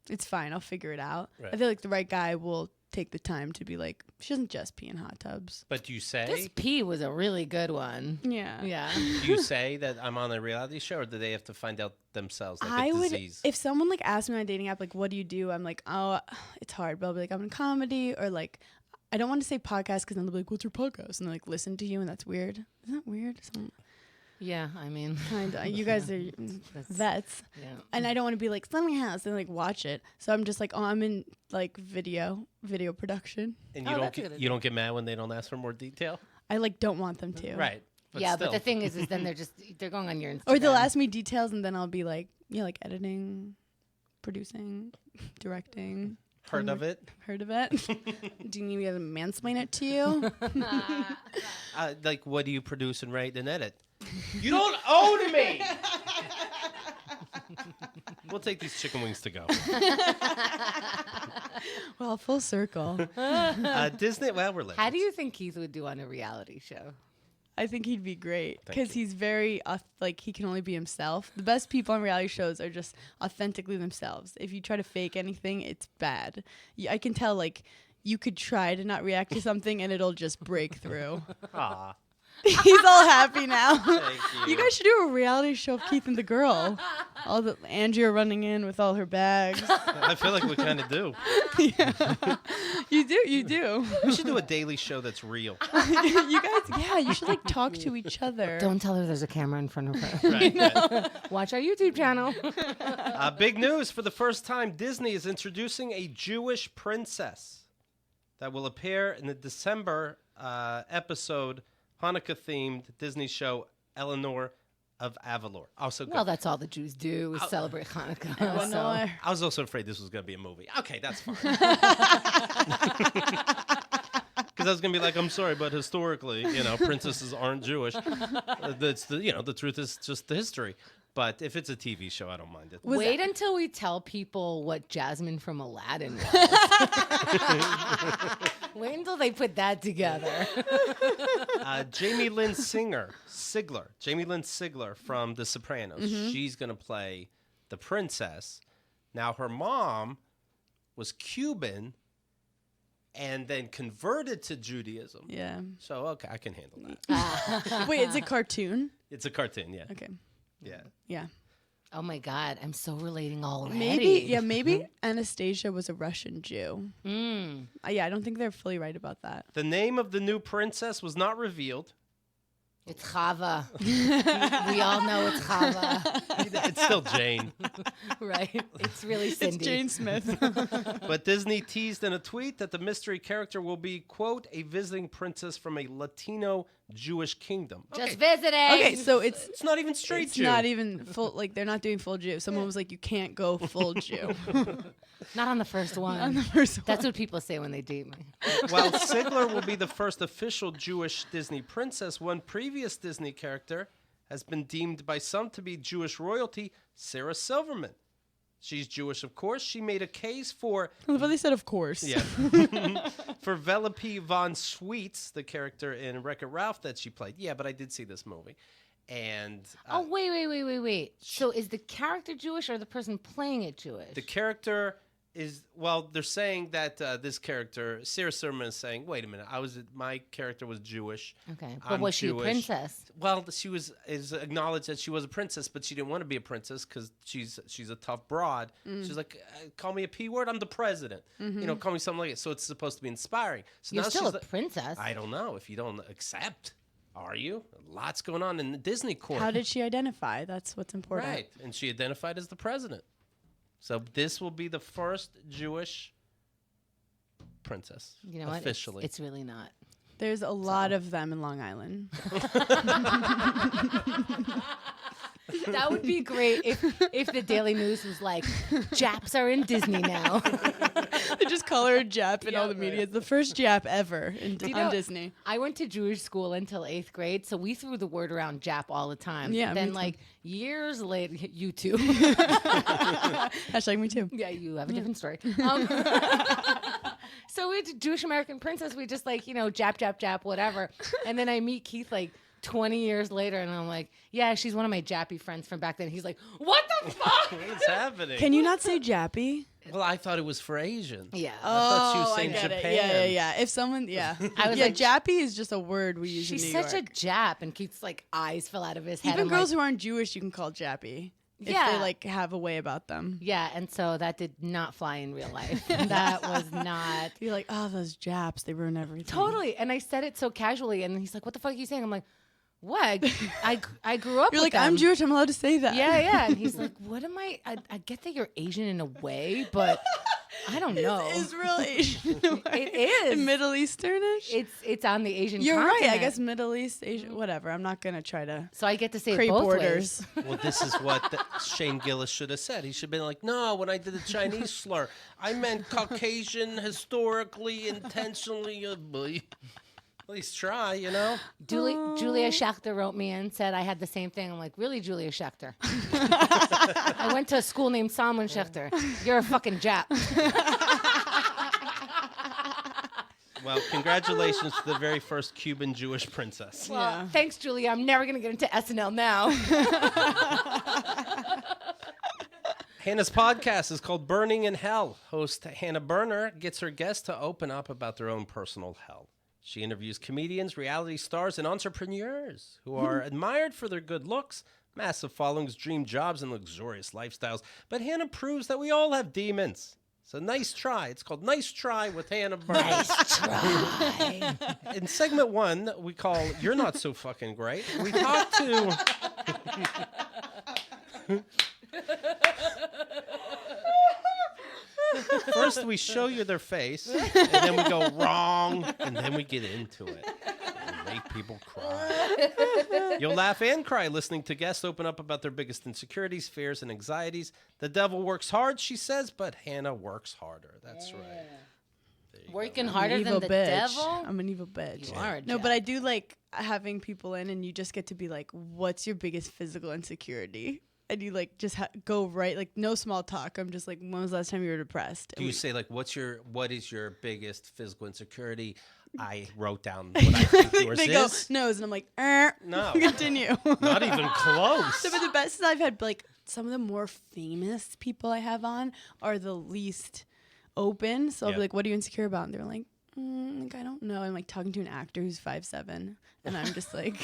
it's fine. I'll figure it out. Right. I feel like the right guy will take the time to be like, she doesn't just pee in hot tubs. But do you say This pee was a really good one. Yeah. Yeah. do you say that I'm on a reality show, or do they have to find out themselves like I a would, disease? if someone like asked me on a dating app, like, what do you do? I'm like, oh, it's hard. But I'll be like, I'm in comedy, or like, I don't want to say podcast because then they'll be like, what's your podcast? And they like listen to you, and that's weird. Isn't that weird? Yeah. I mean, Kind of. You guys are vets. yeah. And I don't want to be like, it's not my house, and like watch it. So I'm just like, oh, I'm in like video production. And Oh, you don't that's a good get, idea. you don't get mad when they don't ask for more detail, I like don't want them to. right? Yeah, still. but the thing is then they're going on your Instagram. Or they'll ask me details, and then I'll be like, yeah, like editing, producing, directing. Heard of it? Heard of it? Do you need me to mansplain it to you? Like, what do you produce and write and edit? You don't owe me. We'll take these chicken wings to go. Well, full circle. Disney. Well, we're late. How do you think Keith would do on a reality show? I think he'd be great Thank because you. he's very like he can only be himself. The best people on reality shows are just authentically themselves. If you try to fake anything, it's bad. I can tell like you could try to not react to something and it'll just break through. Aw, He's all happy now. thank you. You guys should do a reality show of Keith and the girl. All the Andrea running in with all her bags. I feel like we kind of do. Yeah. You do. You do. We should do a daily show that's real. You guys, yeah, you should like talk to each other. Don't tell her there's a camera in front of her. Right. Watch our YouTube channel. Big news. For the first time, Disney is introducing a Jewish princess that will appear in the December episode, Hanukkah-themed Disney show Eleanor of Avalor. Also good. Well, that's all the Jews do is celebrate Hanukkah. Eleanor. I was also afraid this was going to be a movie. Okay, that's fine. Because I was going to be like, I'm sorry, but historically, princesses aren't Jewish. That's the truth is just the history. But if it's a TV show, I don't mind it. Wait until we tell people what Jasmine from Aladdin was. Wait until they put that together. Jamie Lynn Sigler from The Sopranos. She's going to play the princess. Now, her mom was Cuban and then converted to Judaism. Yeah. So, okay, I can handle that. Wait, it's a cartoon? It's a cartoon, yeah. Okay. Yeah. Yeah. Oh my God, I'm so relating already. Maybe Anastasia was a Russian Jew. Yeah, I don't think they're fully right about that. The name of the new princess was not revealed. It's Chava. We all know it's Chava. It's still Jane. Right? It's really Cindy. It's Jane Smith. But Disney teased in a tweet that the mystery character will be, quote, a visiting princess from a Latino Jewish kingdom. Just visiting. Okay, so it's not even straight it's Jew. not even full. Like they're not doing full Jew. Someone was like, "You can't go full Jew." Not on the first one. On the first one. That's what people say when they date me. While Sigler will be the first official Jewish Disney princess, one previous Disney character has been deemed by some to be Jewish royalty, Sarah Silverman. She's Jewish, of course. She made a case for... I love how they said, of course. Yeah. For Velepi von Sweets, the character in Wreck-It Ralph that she played. Yeah, but I did see this movie. And... oh, wait. So is the character Jewish or the person playing it Jewish? The character is... Well, they're saying that this character, Sarah Silverman, is saying, wait a minute, my character was Jewish. Okay, but I'm was she a Jewish. princess? Well, is acknowledged that she was a princess, but she didn't want to be a princess because she's a tough broad. She's like, call me a P word, I'm the president. Call me something like it. So it's supposed to be inspiring. So You're now still she's a princess. I don't know if you don't accept. Are you? Lots going on in the Disney court. How did she identify? That's what's important. Right, and she identified as the president. So this will be the first Jewish princess. You know what? Officially. It's really not. There's a lot of them in Long Island. That would be great if the Daily News was like, Japs are in Disney now. They just call her a Jap in all the Yeah, media. It's the first Jap ever on know, Disney. I went to Jewish school until 8th grade, so we threw the word around Jap all the time. Yeah, Then, me too. like, years later, you too. Hashtag me too. Yeah, you have a different story. So it's Jewish American princess. We just like, Jap, whatever. And then I meet Keith like 20 years later, and I'm like, yeah, she's one of my Jappy friends from back then. He's like, what the fuck? What's happening? Can you not say Jappy? Well, I thought it was for Asians. Yeah. I thought she was I saying get Japan. it. Yeah. If someone, I was like, Jappy is just a word we use she's in New such York. a Jap, and Keith's like eyes fell out of his head. Even I'm girls like, who aren't Jewish, you can call Jappy. If Yeah. they like have a way about them. yeah, and so that did not fly in real life. That was not You're like, oh, those Japs, they ruin everything. totally. And I said it so casually, and he's like, "What the fuck are you saying?" I'm like, "What? I grew up." You're with like, I'm them." Jewish, I'm allowed to say that. Yeah. And he's like, "What am I? I get that you're Asian in a way, but I don't know. Israel Asian. in a way. It is. Middle Easternish. It's on the Asian. You're right. I continent. guess Middle East, Asia, whatever. I'm not gonna try to So I get to say it create both borders. ways. Well, this is what Shane Gillis should have said. He should have been like, no, when I did the Chinese slur, I meant Caucasian, historically, intentionally. At least try, Julia Schechter wrote me and said I had the same thing. I'm like, really, Julia Schechter? I went to a school named Salman Schechter. You're a fucking Jap. Well, congratulations to the very first Cuban Jewish princess. Well, Yeah. thanks, Julia. I'm never going to get into SNL now. Hannah's podcast is called Burning in Hell. Host Hannah Berner gets her guests to open up about their own personal hell. She interviews comedians, reality stars, and entrepreneurs who are admired for their good looks, massive followings, dream jobs, and luxurious lifestyles. But Hannah proves that we all have demons. So nice try. It's called Nice Try with Hannah Berner. Nice try. In segment 1, we call You're Not So Fucking Great. We talk to... First, we show you their face, and then we go wrong, and then we get into it. And make people cry. You'll laugh and cry listening to guests open up about their biggest insecurities, fears, and anxieties. The devil works hard, she says, but Hannah works harder. That's right. Working I'm harder an than evil the bitch. devil? I'm an evil bitch. You are a No, jack. but I do like having people in, and you just get to be like, "What's your biggest physical insecurity?" And you like just go right, like no small talk. I'm just like, "When was the last time you were depressed?" Do you say like, what is your biggest physical insecurity? I wrote down what I think yours they go is. nose, and I'm like, No. continue. Not even close. So, but the best is I've had like some of the more famous people I have on are the least open. So I'll Yeah. be like, "What are you insecure about?" And they're like, like, I don't know. I'm like talking to an actor who's 5'7", and I'm just like,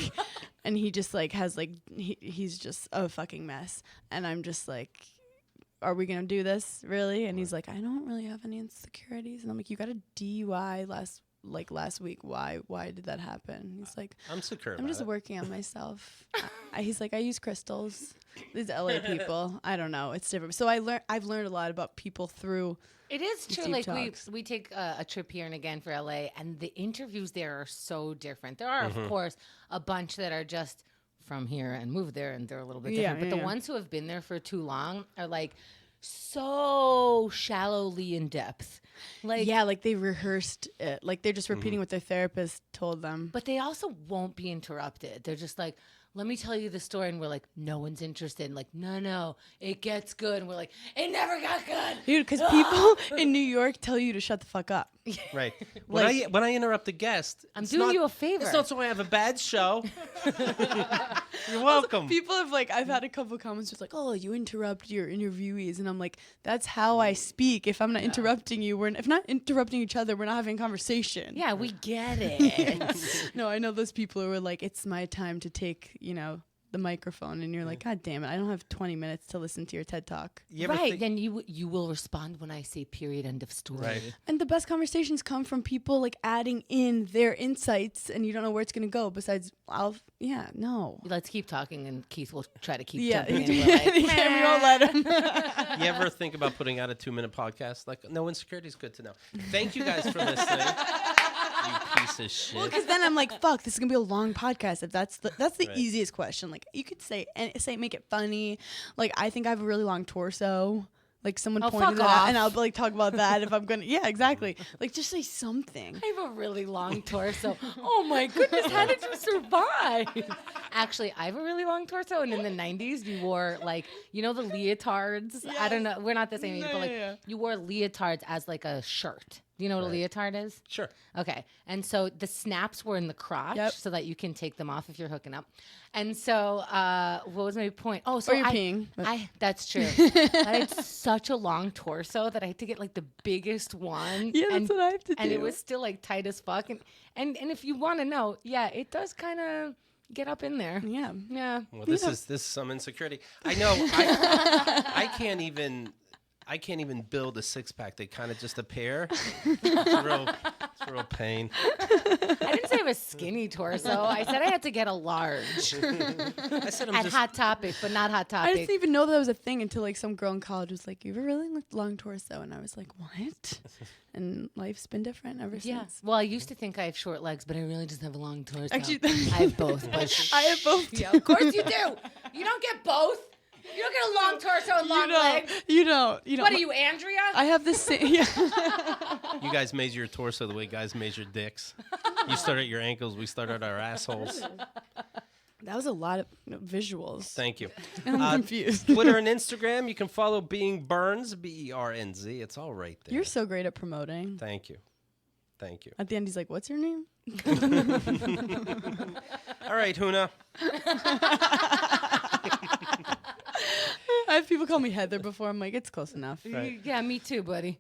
and he just like has like he's just a fucking mess, and I'm just like, are we gonna do this really? And he's like, I don't really have any insecurities, and I'm like, you got a DUI last week. Why did that happen? He's like, I'm secure I'm about just it. working on myself. He's like, I use crystals. These LA people, I don't know. It's different. So I've learned a lot about people through. It is true. deep Like talks. we take a trip here and again for LA, and the interviews there are so different. There are, of course, a bunch that are just from here and moved there, and they're a little bit Yeah, different. But yeah, the yeah. ones who have been there for too long are like so shallowly in depth. Like, Yeah, like they rehearsed it. Like they're just repeating what their therapist told them. but they also won't be interrupted. They're just like, let me tell you the story. And we're like, no one's interested. And like, no, it gets good. And we're like, it never got good. Dude, because people in New York tell you to shut the fuck up. Right. When I interrupt a guest, I'm it's doing not- you a favor. It's not so I have a bad show. You're welcome. People have like, I've had a couple of comments just like, oh, you interrupt your interviewees. And I'm like, that's how I speak. If I'm not interrupting you, if not interrupting each other, we're not having a conversation. Yeah, we get it. No, I know those people who are like, it's my time to take, the microphone. And you're like, God damn it. I don't have 20 minutes to listen to your TED Talk. You ever Right, think- then you will respond when I say period, end of story. Right. And the best conversations come from people like adding in their insights, and you don't know where it's going to go besides, no. Let's keep talking, and Keith will try to keep Yeah, jumping in. We're like, we won't let him. You ever think about putting out a 2-minute podcast? Like, no insecurity is good to know. Thank you guys for listening. You piece of shit. Well, because then I'm like, fuck, this is gonna be a long podcast. If that's the Right. easiest question. Like, you could say make it funny. Like, I think I have a really long torso. Like, someone Oh, pointed fuck that out, off. and I'll like talk about that if I'm gonna. Yeah, exactly. Like, just say something. I have a really long torso. Oh my goodness, how did you survive? Actually, I have a really long torso, and in the 90s, you wore like, the leotards. I don't know, we're not the same age, but like, Yeah. you wore leotards as like a shirt. Do you know what a leotard is? Sure. Okay. And so the snaps were in the crotch Yep. so that you can take them off if you're hooking up. And so what was my point? Oh, so Or you're peeing, but- that's true. I had such a long torso that I had to get like the biggest one. Yeah, that's what I have to And it do. was still like tight as fuck. And if you want to know, yeah, it does kind of get up in there. Yeah. Yeah. Well, this is some insecurity. I know. I can't even build a 6-pack. They kind of just appear. It's a real pain. I didn't say I have a skinny torso. I said I had to get a large I said I'm at just. Hot Topic, but not Hot I Topic. didn't even know that was a thing until like some girl in college was like, "You have a really long torso," and I was like, "What?" And life's been different ever Yeah. since. Well, I used to think I have short legs, but I really just have a long torso. Actually- I have both. But I have both. Yeah, of course you do. You don't get both. You don't get a long torso and long legs. You don't. What are you, Andrea? I have the same. Yeah. You guys measure your torso the way guys measure dicks. You start at your ankles. We start at our assholes. That was a lot of visuals. Thank you. I'm confused. Twitter and Instagram. You can follow Being Burns, BERNZ. It's all right there. You're so great at promoting. Thank you. Thank you. At the end, he's like, "What's your name?" All right, Huna. I have people call me Heather before. I'm like, it's close enough. Right. Yeah, me too, buddy.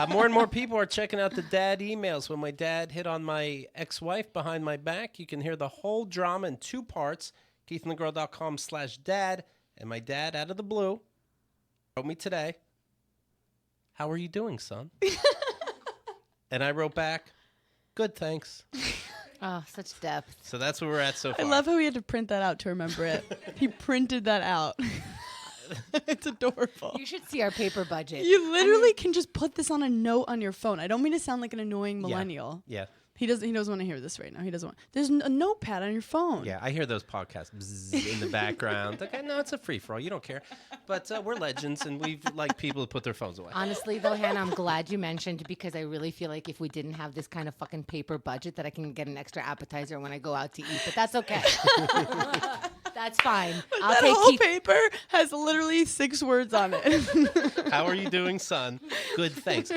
More and more people are checking out the dad emails. When my dad hit on my ex-wife behind my back, you can hear the whole drama in 2 parts. KeithAndTheGirl.com/dad. And my dad, out of the blue, wrote me today, how are you doing, son? And I wrote back, good, thanks. Oh, such depth. So that's where we're at so far. I love how he had to print that out to remember it. He printed that out. It's adorable. You should see our paper budget. You literally can just put this on a note on your phone. I don't mean to sound like an annoying millennial. Yeah. He doesn't want to hear this right now. He doesn't want. There's a notepad on your phone. Yeah, I hear those podcasts bzzz in the background. Okay, no, it's a free-for-all. You don't care. But we're legends, and we like people to put their phones away. Honestly, though, Hannah, I'm glad you mentioned because I really feel like if we didn't have this kind of fucking paper budget, that I can get an extra appetizer when I go out to eat. But that's okay. That's fine. I'll That take whole Keith. paper has literally 6 words on it. How are you doing, son? Good, thanks.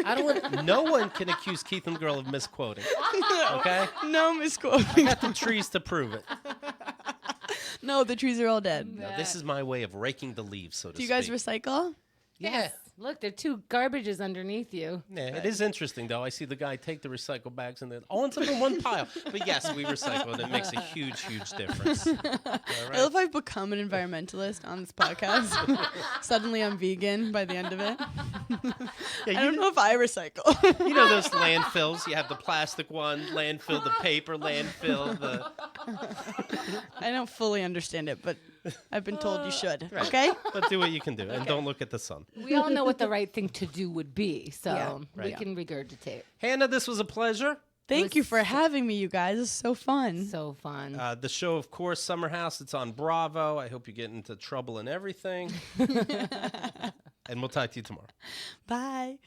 No one can accuse Keith and the girl of misquoting. Okay? No I misquoting. got the trees to prove it. No, the trees are all dead. No, this is my way of raking the leaves, so to Do you speak. guys recycle? Yeah. Look, there are 2 garbages underneath you. Yeah, it is interesting, though. I see the guy take the recycle bags and then all ends up in one pile. But yes, we recycle, and it makes a huge, huge difference. All I right? love I've become an environmentalist on this podcast. Suddenly I'm vegan by the end of it. Yeah, I don't know if I recycle. You know those landfills? You have the plastic one, landfill, the paper landfill, the... I don't fully understand it, but I've been told you should. Okay? But do what you can do, and don't look at the sun. We all know what the right thing to do would be, so Yeah, we right. can regurgitate. Hannah, this was a pleasure. Thank you for having me, you guys. It's so fun. So fun. The show, of course, Summer House. It's on Bravo. I hope you get into trouble and everything. And we'll talk to you tomorrow. Bye.